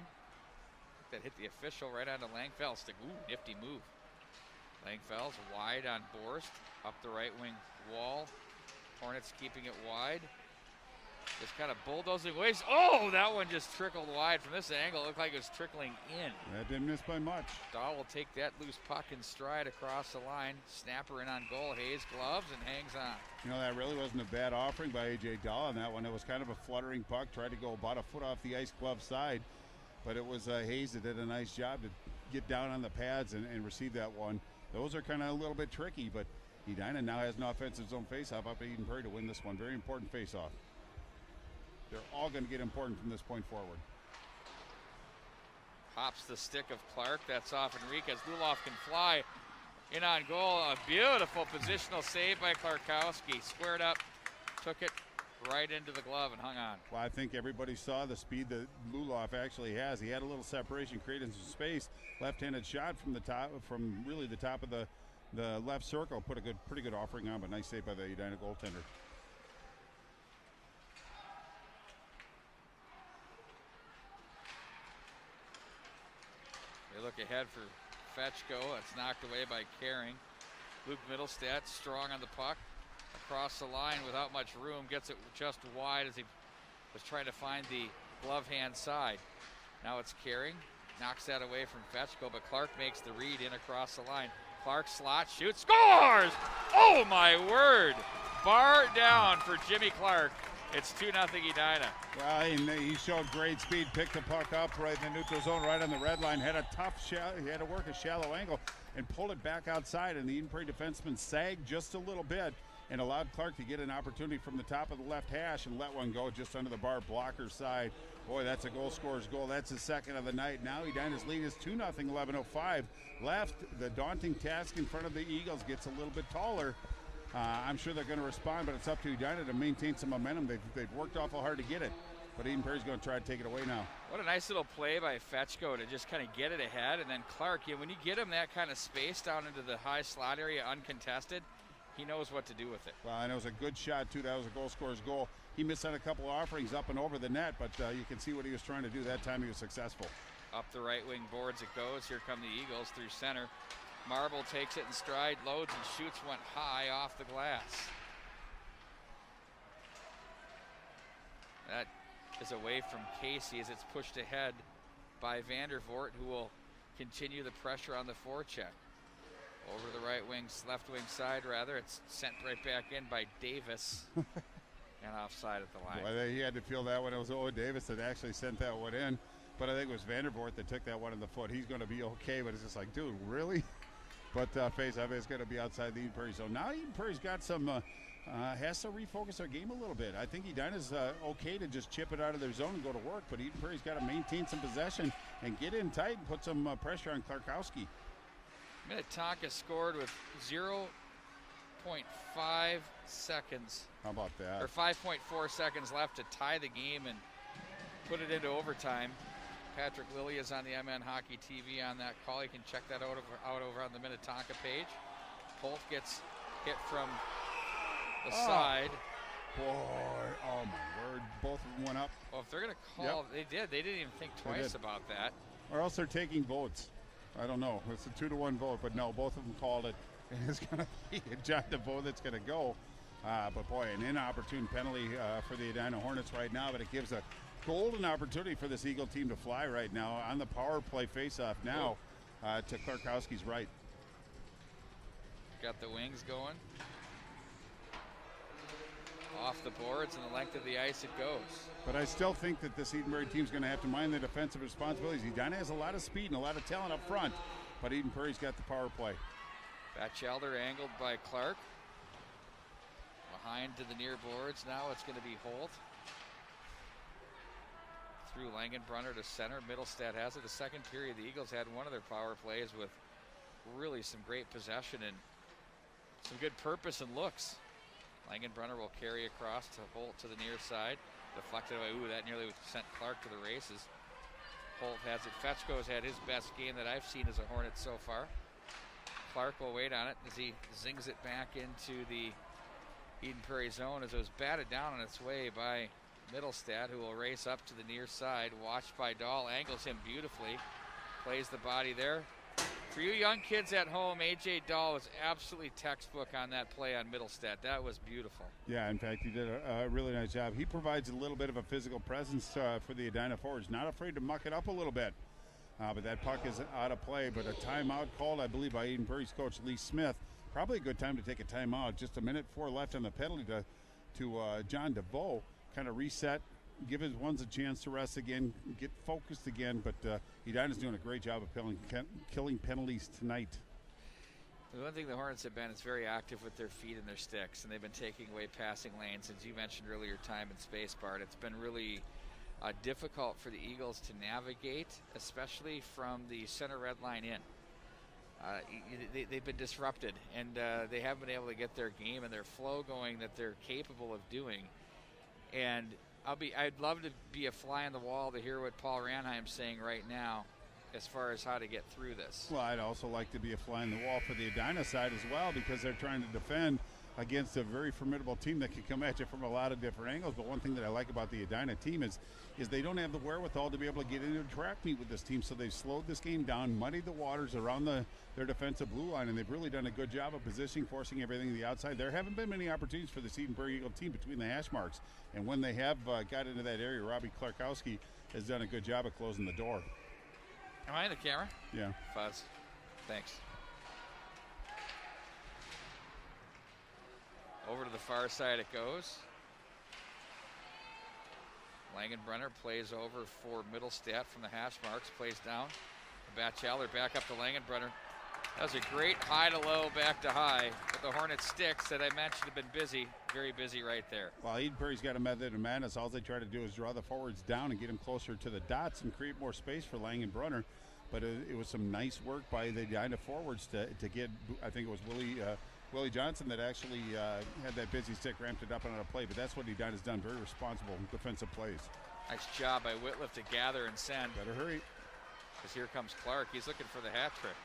That hit the official right onto Langfell's stick. Ooh, nifty move. Langfell's wide on Borst, up the right wing wall. Hornets keeping it wide. Just kind of bulldozing ways. Oh, that one just trickled wide from this angle. It looked like it was trickling in. That didn't miss by much. Dahl will take that loose puck in stride across the line. Snapper in on goal. Hayes gloves and hangs on. That really wasn't a bad offering by A.J. Dahl on that one. It was kind of a fluttering puck. Tried to go about a foot off the ice glove side. But it was Hayes that did a nice job to get down on the pads and receive that one. Those are kind of a little bit tricky, but Edina now has an offensive zone faceoff up at Eden Prairie to win this one. Very important faceoff. They're all going to get important from this point forward. Pops the stick of Clark. That's off Enriquez. Luloff can fly in on goal. A beautiful positional save by Klarkowski. Squared up, took it right into the glove and hung on. Well, I think everybody saw the speed that Luloff actually has. He had a little separation, created some space. Left-handed shot from the top, from really the top of the left circle. Put a pretty good offering on, but nice save by the Edina goaltender. They look ahead for Fetchko. It's knocked away by Caring. Luke Middlestadt strong on the puck. Across the line without much room. Gets it just wide as he was trying to find the glove hand side. Now it's Caring. Knocks that away from Fetchko, but Clark makes the read in across the line. Clark slot, shoots, scores! Oh my word! Bar down for Jimmy Clark. It's 2-0 Edina. Well, he showed great speed, picked the puck up right in the neutral zone, right on the red line, had a he had to work a shallow angle and pulled it back outside, and the Eden Prairie defenseman sagged just a little bit and allowed Clark to get an opportunity from the top of the left hash and let one go just under the bar blocker side. Boy, that's a goal scorer's goal. That's his second of the night. Now Edina's lead is 2-0, 11:05 left. The daunting task in front of the Eagles gets a little bit taller. I'm sure they're going to respond, but it's up to Edina to maintain some momentum. They've worked awful hard to get it, but Eden Prairie's going to try to take it away now. What a nice little play by Fetchko to just kind of get it ahead, and then Clark, when you get him that kind of space down into the high slot area uncontested, he knows what to do with it. Well, and it was a good shot, too. That was a goal scorer's goal. He missed on a couple of offerings up and over the net, but you can see what he was trying to do. That time he was successful. Up the right wing boards it goes. Here come the Eagles through center. Marble takes it in stride, loads and shoots, went high off the glass. That is away from Casey as it's pushed ahead by Vandervoort, who will continue the pressure on the forecheck. Over the right wing, left wing side rather. It's sent right back in by Davis and offside at the line. Well, he had to feel that one. It was Owen Davis that actually sent that one in, but I think it was Vandervoort that took that one in the foot. He's going to be okay, but it's just like, dude, really? But face-off is going to be outside the Eden Prairie zone. Now Eden Prairie's got some, has to refocus their game a little bit. I think Edina's okay to just chip it out of their zone and go to work, but Eden Prairie's got to maintain some possession and get in tight and put some pressure on Klarkowski. Minnetonka scored with 0.5 seconds. How about that? Or 5.4 seconds left to tie the game and put it into overtime. Patrick Lilly is on the MN Hockey TV on that call. You can check that out over on the Minnetonka page. Holt gets hit from the side. Boy, oh my word. Both of them went up. Well, if they're going to call, they did. They didn't even think twice about that. Or else they're taking votes. I don't know. It's a 2-1 vote, but no, both of them called it. It's going to be John DeVoe that's going to go. But boy, an inopportune penalty for the Edina Hornets right now, but it gives a golden opportunity for this Eagle team to fly right now on the power play faceoff now to Klarkowski's right. Got the wings going. Off the boards and the length of the ice it goes. But I still think that this Eden Prairie team is going to have to mind their defensive responsibilities. Edina has a lot of speed and a lot of talent up front, but Eden Prairie's got the power play. Batchelder angled by Clark. Behind to the near boards. Now it's going to be Holt. Through Langenbrunner to center. Middlestadt has it. The second period, the Eagles had one of their power plays with really some great possession and some good purpose and looks. Langenbrunner will carry across to Holt to the near side. Deflected away. Ooh, that nearly sent Clark to the races. Holt has it. Fetchko's had his best game that I've seen as a Hornet so far. Clark will wait on it as he zings it back into the Eden Prairie zone as it was batted down on its way by Middlestadt, who will race up to the near side. Watched by Dahl, angles him beautifully. Plays the body there. For you young kids at home, A.J. Dahl was absolutely textbook on that play on Middlestadt. That was beautiful. Yeah, in fact, he did a really nice job. He provides a little bit of a physical presence for the Edina forwards. Not afraid to muck it up a little bit. But that puck is out of play. But a timeout called, I believe, by Eden Prairie's coach, Lee Smith. Probably a good time to take a timeout. Just a minute 4 left on the penalty to John DeVoe. Kind of reset, give his ones a chance to rest again, get focused again. But Edina's doing a great job of killing penalties tonight. The one thing the Hornets have been is very active with their feet and their sticks, and they've been taking away passing lanes. As you mentioned earlier, time and space, Bart, it's been really difficult for the Eagles to navigate, especially from the center red line in. They've been disrupted, and they haven't been able to get their game and their flow going that they're capable of doing. And I'd love to be a fly on the wall to hear what Paul Ranheim's saying right now as far as how to get through this. Well, I'd also like to be a fly on the wall for the Edina side as well, because they're trying to defend against a very formidable team that can come at you from a lot of different angles. But one thing that I like about the Edina team is they don't have the wherewithal to be able to get into a track meet with this team, so they've slowed this game down, muddied the waters around their defensive blue line, and they've really done a good job of positioning, forcing everything to the outside. There haven't been many opportunities for the Eden Prairie Eagle team between the hash marks, and when they have got into that area, Robbie Klarkowski has done a good job of closing the door. Am I in the camera? Yeah. Fuzz. Thanks. Over to the far side it goes. Langenbrunner plays over for Middlestat from the hash marks, plays down. Batchelder back up to Langenbrunner. That was a great high to low, back to high. But the Hornet sticks that I mentioned have been busy, very busy right there. Well, Eden Prairie's got a method of madness. All they try to do is draw the forwards down and get them closer to the dots and create more space for Langenbrunner. But it was some nice work by the Edina forwards to get, I think it was Willie Johnson that actually had that busy stick, ramped it up on a play. But that's what Edina's done, very responsible defensive plays. Nice job by Whitliff to gather and send. Better hurry. Because here comes Clark. He's looking for the hat trick.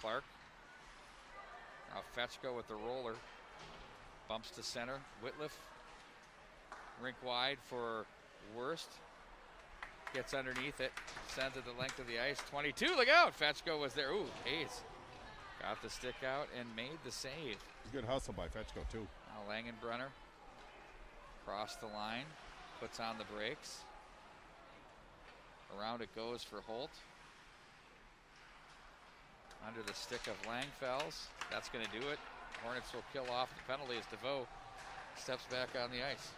Clark. Now Fetchko with the roller. Bumps to center. Whitliff. Rink wide for Worst. Gets underneath it. Sends it the length of the ice. 22. Look out. Fetchko was there. Ooh, Hayes. Got the stick out and made the save. Good hustle by Fetchko, too. Now Langenbrunner. Across the line. Puts on the brakes. Around it goes for Holt. Under the stick of Langfels. That's going to do it. Hornets will kill off the penalty as DeVoe steps back on the ice.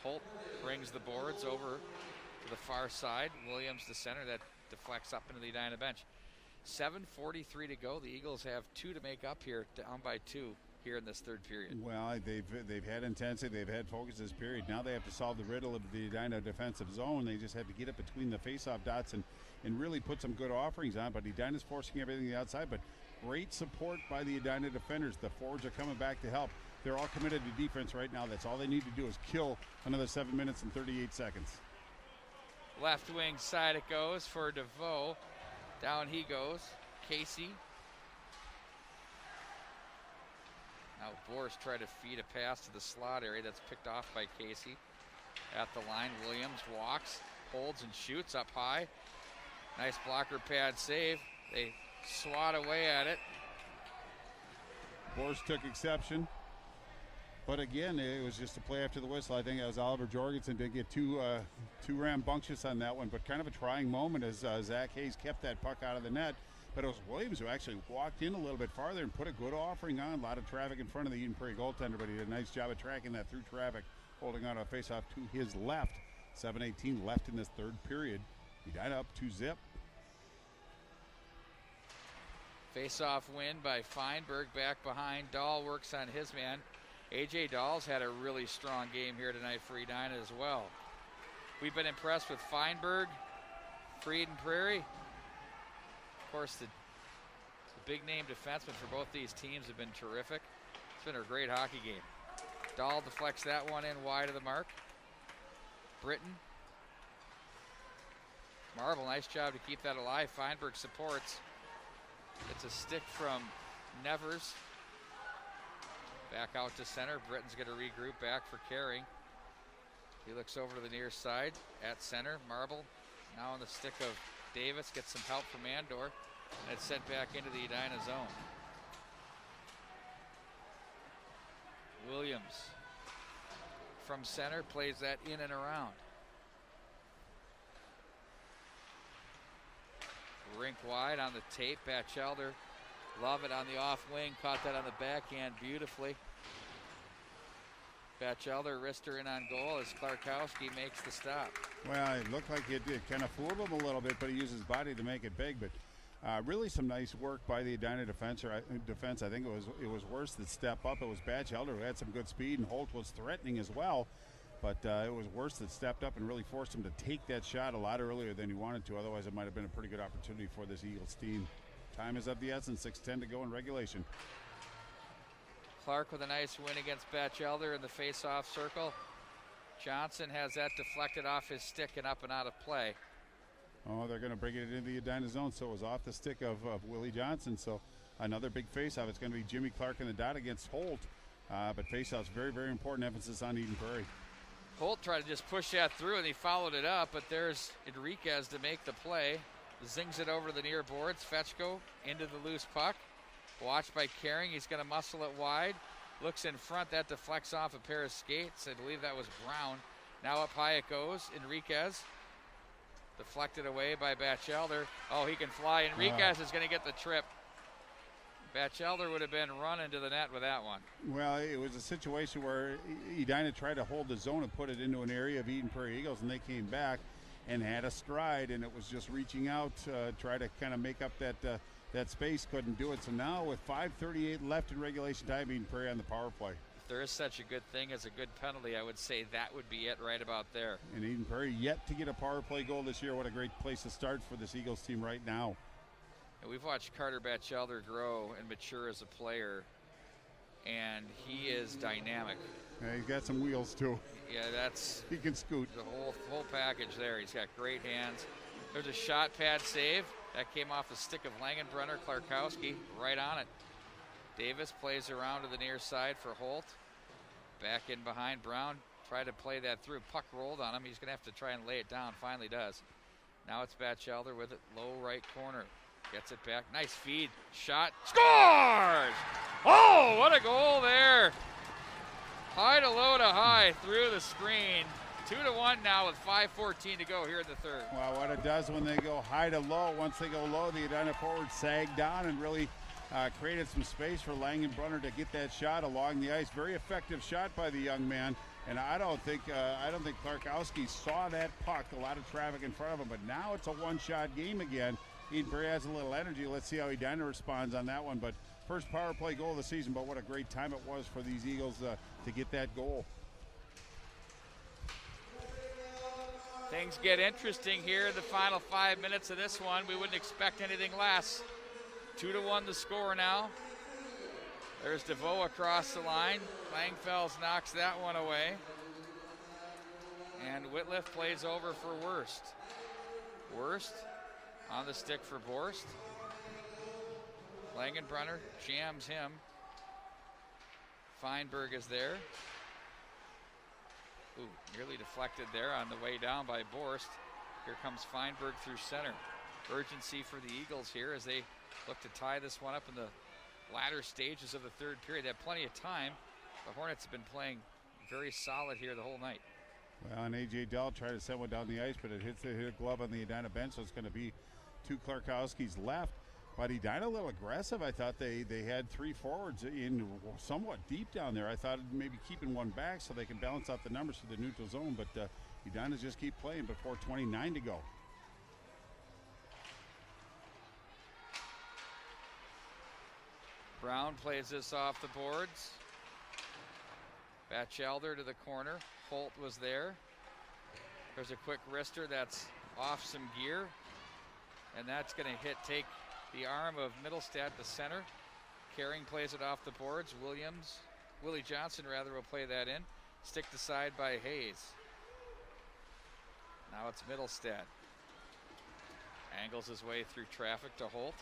Holt brings the boards over to the far side. Williams, the center, that deflects up into the Edina bench. 7:43 to go. The Eagles have 2 to make up here, down by 2 here in this third period. Well, they've had intensity, they've had focus this period. Now they have to solve the riddle of the Edina defensive zone. They just have to get it between the face-off dots and really put some good offerings on. But Edina's forcing everything to the outside, but great support by the Edina defenders. The forwards are coming back to help. They're all committed to defense right now. That's all they need to do is kill another 7 minutes and 38 seconds. Left wing side it goes for DeVoe. Down he goes. Casey. Now Boris tried to feed a pass to the slot area. That's picked off by Casey. At the line, Williams walks, holds and shoots up high. Nice blocker pad save. They swat away at it. Boris took exception. But again, it was just a play after the whistle. I think that was Oliver Jorgensen. Did get too rambunctious on that one, but kind of a trying moment as Zach Hayes kept that puck out of the net. But it was Williams who actually walked in a little bit farther and put a good offering on. A lot of traffic in front of the Eden Prairie goaltender, but he did a nice job of tracking that through traffic, holding on a faceoff to his left. 7:18 left in this third period. Edina up 2-0. Face-off win by Feinberg back behind. Dahl works on his man. A.J. Dahl's had a really strong game here tonight for Edina as well. We've been impressed with Feinberg, for Eden Prairie. Of course, the big-name defensemen for both these teams have been terrific. It's been a great hockey game. Dahl deflects that one in wide of the mark. Britton. Marvel, nice job to keep that alive. Feinberg supports. It's a stick from Nevers. Back out to center. Britton's going to regroup back for carrying. He looks over to the near side at center. Marble now on the stick of Davis. Gets some help from Andor. And it's sent back into the Edina zone. Williams from center plays that in and around. Rink wide on the tape. Batchelder. Love it on the off wing. Caught that on the backhand beautifully. Batchelder wrister in on goal as Klarkowski makes the stop. Well, it looked like it kind of fooled him a little bit, but he used his body to make it big. But Really some nice work by the Edina defense. I think it was worse that step up. It was Batchelder who had some good speed, and Holt was threatening as well. But it was worse that stepped up and really forced him to take that shot a lot earlier than he wanted to. Otherwise, it might have been a pretty good opportunity for this Eagles team. Time is of the essence, 6:10 to go in regulation. Clark with a nice win against Batchelder in the face-off circle. Johnson has that deflected off his stick and up and out of play. Oh, they're going to bring it into the Edina zone, so it was off the stick of Willie Johnson. So another big face-off. It's going to be Jimmy Clark in the dot against Holt. But face-off's very, very important. Emphasis on Eden Prairie. Holt tried to just push that through, and he followed it up, but there's Enriquez to make the play. Zings it over the near boards. Fetchko into the loose puck. Watched by Caring. He's going to muscle it wide. Looks in front. That deflects off a pair of skates. I believe that was Brown. Now up high it goes. Enriquez. Deflected away by Batchelder. Oh, he can fly. Enriquez is going to get the trip. Batchelder would have been run into the net with that one. Well, it was a situation where Edina tried to hold the zone and put it into an area of Eden Prairie Eagles, and they came back and had a stride, and it was just reaching out, try to kind of make up that space, couldn't do it. So now with 5:38 left in regulation time, Eden Prairie on the power play. If there is such a good thing as a good penalty, I would say that would be it right about there. And Eden Prairie yet to get a power play goal this year. What a great place to start for this Eagles team right now. And we've watched Carter Batchelder grow and mature as a player, and he is dynamic. Yeah, he's got some wheels too. Yeah, he can scoot. The whole package there. He's got great hands. There's a shot pad save. That came off the stick of Langenbrunner. Klarkowski right on it. Davis plays around to the near side for Holt. Back in behind Brown. Tried to play that through. Puck rolled on him. He's going to have to try and lay it down. Finally does. Now it's Batchelder with it. Low right corner. Gets it back. Nice feed. Shot. Scores! Oh, what a goal there. High to low to high through the screen. 2-1 now with 5:14 to go here in the third. Well, what it does when they go high to low, once they go low, the Edina forward sagged down and really created some space for Langenbrunner to get that shot along the ice. Very effective shot by the young man. And I don't think Klarkowski saw that puck. A lot of traffic in front of him, but now it's a one-shot game again. Eden Prairie has a little energy. Let's see how Edina responds on that one. But first power play goal of the season, but what a great time it was for these Eagles to get that goal. Things get interesting here in the final 5 minutes of this one. We wouldn't expect anything less. 2-1 the score now. There's DeVoe across the line. Langfels knocks that one away. And Whitliff plays over for Worst. Worst on the stick for Borst. Langenbrunner jams him. Feinberg is there. Ooh, nearly deflected there on the way down by Borst. Here comes Feinberg through center. Urgency for the Eagles here as they look to tie this one up in the latter stages of the third period. They have plenty of time. The Hornets have been playing very solid here the whole night. Well, and A.J. Dell tried to send one down the ice, but it hit a glove on the Edina bench, so it's going to be two Klarkowskis left. But Edina a little aggressive. I thought they had three forwards in somewhat deep down there. I thought maybe keeping one back so they can balance out the numbers for the neutral zone, but Edina just keep playing before 29 to go. Brown plays this off the boards. Batchelder to the corner. Holt was there. There's a quick wrister that's off some gear. And that's going to take the arm of Middlestad to center. Caring plays it off the boards. Willie Johnson will play that in. Sticked aside by Hayes. Now it's Middlestad. Angles his way through traffic to Holt.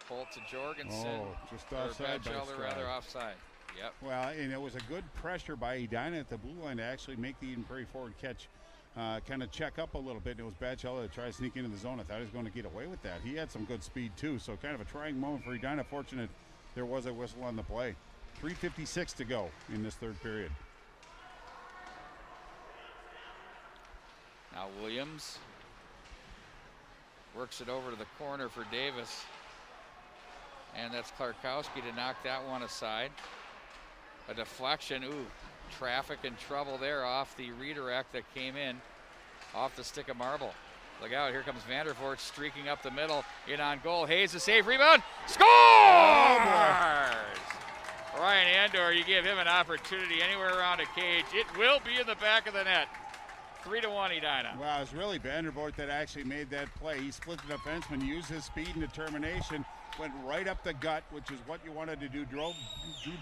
Holt to Jorgensen. Oh, just offside. Batchelder offside. Yep. Well, and it was a good pressure by Edina at the blue line to actually make the Eden Prairie forward catch, kind of check up a little bit. And it was Batchelder to try to sneak into the zone. I thought he was going to get away with that. He had some good speed too, so kind of a trying moment for Edina. Fortunate there was a whistle on the play. 3:56 to go in this third period. Now Williams works it over to the corner for Davis. And that's Klarkowski to knock that one aside. A deflection. Ooh, traffic and trouble there off the redirect that came in off the stick of Marble. Look out, here comes Vandervoort streaking up the middle. In on goal, Hayes a save, rebound, scores! Ryan Andor, you give him an opportunity anywhere around a cage. It will be in the back of the net. 3-1 Edina. Wow, it's really Vandervoort that actually made that play. He split the defenseman, used his speed and determination, went right up the gut, which is what you wanted to do, drew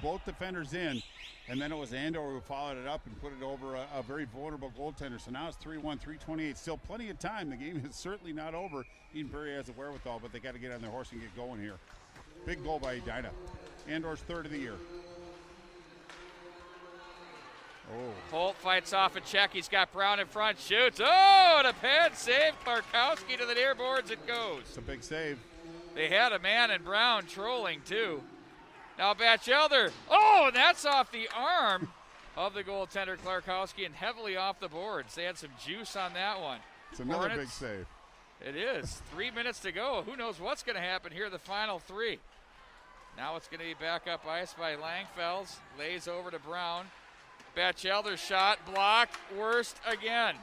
both defenders in, and then it was Andor who followed it up and put it over a very vulnerable goaltender. So now it's 3-1, 3:28. Still plenty of time. The game is certainly not over. Eden Prairie has the wherewithal, but they got to get on their horse and get going here. Big goal by Edina. Andor's third of the year. Oh. Holt fights off a check. He's got Brown in front, shoots. Oh, and a pad save. Clarkowski to the near boards it goes. It's a big save. They had a man in Brown trolling too. Now Batchelder. Oh, and that's off the arm of the goaltender Clarkowski and heavily off the boards. They had some juice on that one. It's another Hornets, big save. It is. 3 minutes to go. Who knows what's going to happen here, the final three. Now it's going to be back up ice by Langfels. Lays over to Brown. Batchelder's shot blocked. Worst again.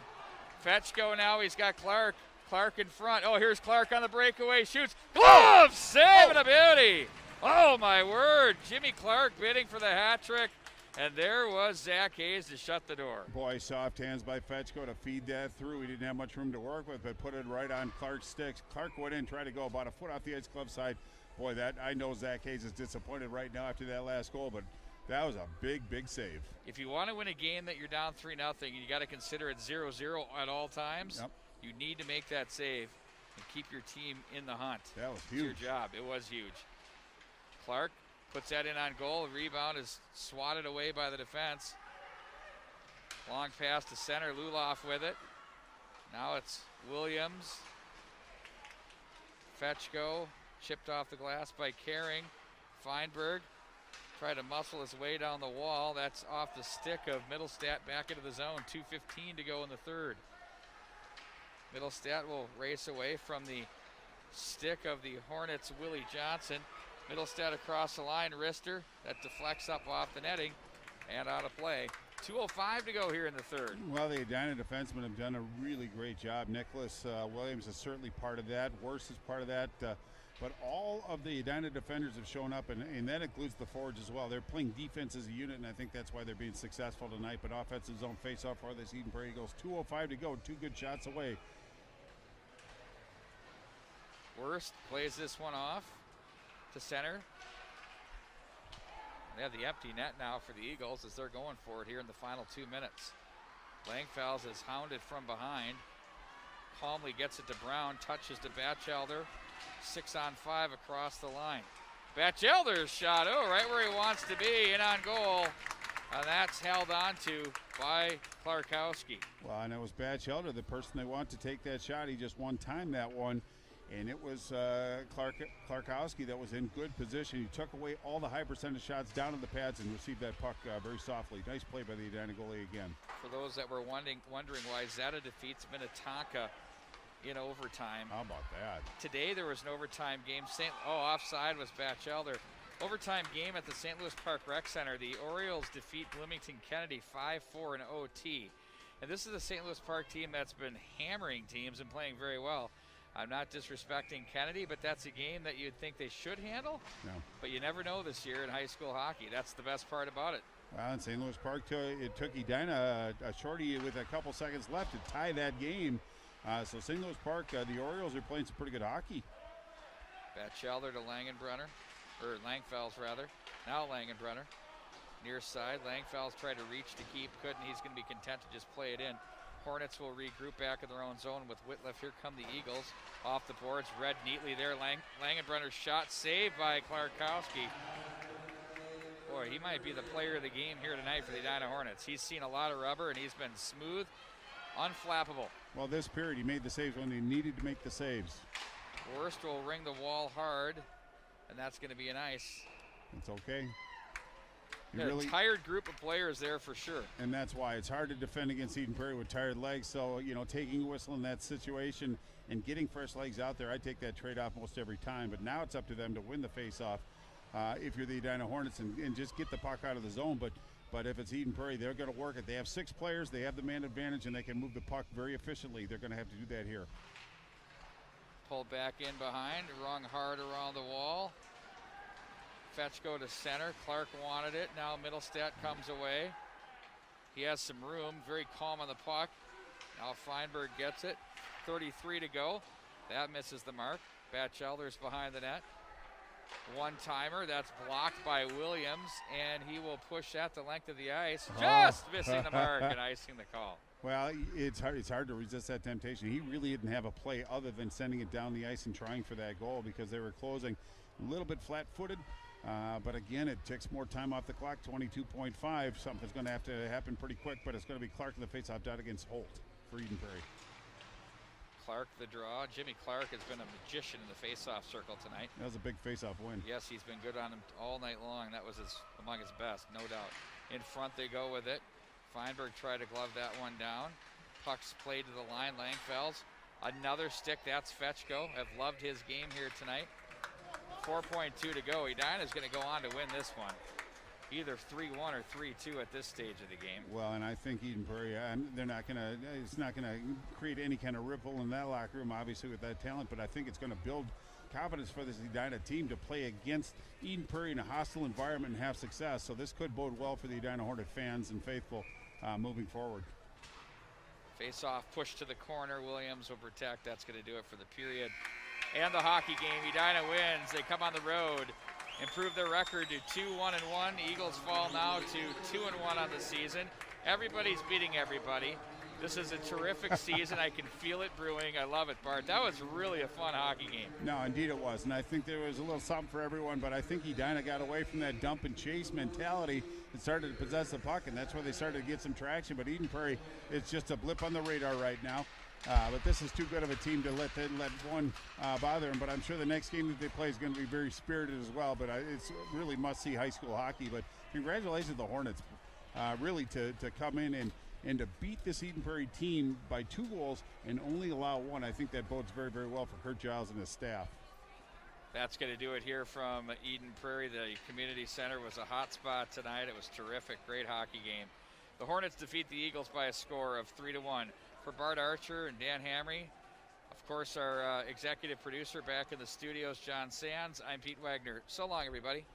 Fetchko now. He's got Clark. Clark in front. Oh, here's Clark on the breakaway. Shoots. Glove save and a beauty. Oh, my word. Jimmy Clark bidding for the hat trick. And there was Zach Hayes to shut the door. Boy, soft hands by Fetchko to feed that through. He didn't have much room to work with, but put it right on Clark's sticks. Clark went in, tried to go about a foot off the ice club side. Boy, that I know Zach Hayes is disappointed right now after that last goal, but that was a big, big save. If you want to win a game that you're down 3-0, you got to consider it 0-0 at all times. Yep. You need to make that save and keep your team in the hunt. That was huge. It's your job. It was huge. Clark puts that in on goal. The rebound is swatted away by the defense. Long pass to center. Luloff with it. Now it's Williams. Fetchko chipped off the glass by Caring. Feinberg tried to muscle his way down the wall. That's off the stick of Middlestat back into the zone. 2:15 to go in the third. Middlestat will race away from the stick of the Hornets' Willie Johnson. Middlestat across the line, wrister. That deflects up off the netting and out of play. 2:05 to go here in the third. Well, the Edina defensemen have done a really great job. Nicholas Williams is certainly part of that. Worst is part of that. But all of the Edina defenders have shown up, and that includes the forwards as well. They're playing defense as a unit, and I think that's why they're being successful tonight. But offensive zone face-off for this Eden Prairie Eagles. 2:05 to go, 2 good shots away. Worst plays this one off to center. They have the empty net now for the Eagles as they're going for it here in the final 2 minutes. Langfels is hounded from behind. Calmly gets it to Brown, touches to Batchelder. 6-on-5 across the line. Batchelder's shot, right where he wants to be, in on goal. And that's held on to by Clarkowski. Well, and it was Batchelder, the person they want to take that shot. He just one-timed that one. And it was Clarkowski that was in good position. He took away all the high percentage shots down to the pads and received that puck very softly. Nice play by the Edina goalie again. For those that were wondering why Zeta defeats Minnetonka in overtime. How about that? Today there was an overtime game. Offside was Batchelder. Overtime game at the St. Louis Park Rec Center. The Orioles defeat Bloomington Kennedy 5-4 in OT. And this is the St. Louis Park team that's been hammering teams and playing very well. I'm not disrespecting Kennedy, but that's a game that you'd think they should handle. No. But you never know this year in high school hockey. That's the best part about it. Well, in St. Louis Park, it took Edina a shorty with a couple seconds left to tie that game. So St. Louis Park, the Orioles are playing some pretty good hockey. Batchelder to Langfels rather. Now Langenbrunner. Near side, Langfels tried to reach to keep, couldn't. He's going to be content to just play it in. Hornets will regroup back in their own zone with Whitliff. Here come the Eagles. Off the boards, read neatly there. Langenbrunner's shot saved by Clarkowski. Boy, he might be the player of the game here tonight for the Edina Hornets. He's seen a lot of rubber, and he's been smooth, unflappable. Well, this period, he made the saves when he needed to make the saves. Worst will ring the wall hard, and that's going to be an ice. It's okay. A tired group of players there for sure. And that's why it's hard to defend against Eden Prairie with tired legs. So, taking a whistle in that situation and getting fresh legs out there, I take that trade-off most every time. But now it's up to them to win the face-off if you're the Edina Hornets and just get the puck out of the zone. But if it's Eden Prairie, they're going to work it. They have 6 players. They have the man advantage, and they can move the puck very efficiently. They're going to have to do that here. Pulled back in behind, rung hard around the wall. Fetchko to center. Clark wanted it. Now Middlestadt comes away. He has some room. Very calm on the puck. Now Feinberg gets it. 33 to go. That misses the mark. Batchelder's behind the net. One-timer. That's blocked by Williams, and he will push that the length of the ice. Just missing the mark and icing the call. Well, it's hard to resist that temptation. He really didn't have a play other than sending it down the ice and trying for that goal because they were closing a little bit flat-footed. But again, it takes more time off the clock, 22.5. Something's going to have to happen pretty quick, but it's going to be Clark in the faceoff dot against Holt for Eden Prairie. Clark the draw. Jimmy Clark has been a magician in the faceoff circle tonight. That was a big faceoff win. Yes, he's been good on him all night long. That was among his best, no doubt. In front they go with it. Feinberg tried to glove that one down. Puck's played to the line. Langfels. Another stick. That's Fetchko. Have loved his game here tonight. 4.2 to go. Edina's going to go on to win this one. Either 3-1 or 3-2 at this stage of the game. Well, and I think Eden Prairie, it's not going to create any kind of ripple in that locker room, obviously, with that talent, but I think it's going to build confidence for this Edina team to play against Eden Prairie in a hostile environment and have success. So this could bode well for the Edina Hornet fans and faithful moving forward. Face-off push to the corner. Williams will protect. That's going to do it for the period. And the hockey game. Edina wins. They come on the road. Improve their record to 2-1-1. Eagles fall now to 2-1 on the season. Everybody's beating everybody. This is a terrific season. I can feel it brewing. I love it, Bart. That was really a fun hockey game. No, indeed it was. And I think there was a little something for everyone, but I think Edina got away from that dump and chase mentality and started to possess the puck, and that's where they started to get some traction. But Eden Prairie, it's just a blip on the radar right now. But this is too good of a team to let one bother them. But I'm sure the next game that they play is going to be very spirited as well. But it's really must-see high school hockey. But congratulations to the Hornets, really to come in and to beat this Eden Prairie team by 2 goals and only allow 1. I think that bodes very, very well for Kurt Giles and his staff. That's going to do it here from Eden Prairie. The community center was a hot spot tonight. It was terrific. Great hockey game. The Hornets defeat the Eagles by a score of 3-1. For Bart Archer and Dan Hamry, of course, our executive producer back in the studios, John Sands, I'm Pete Wagner. So long, everybody.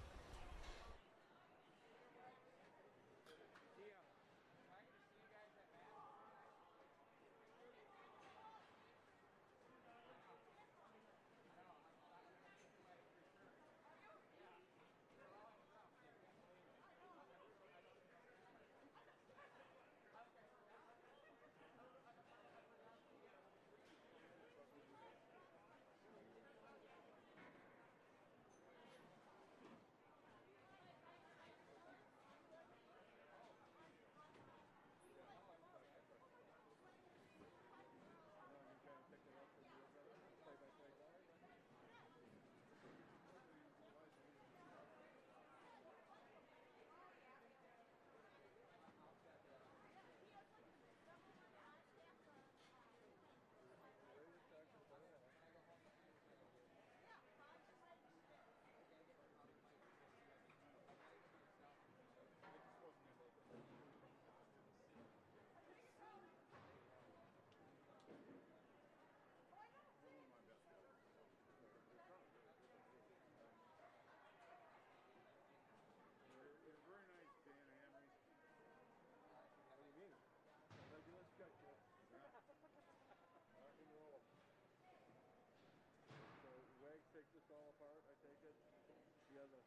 Take this all apart, I take it. He has a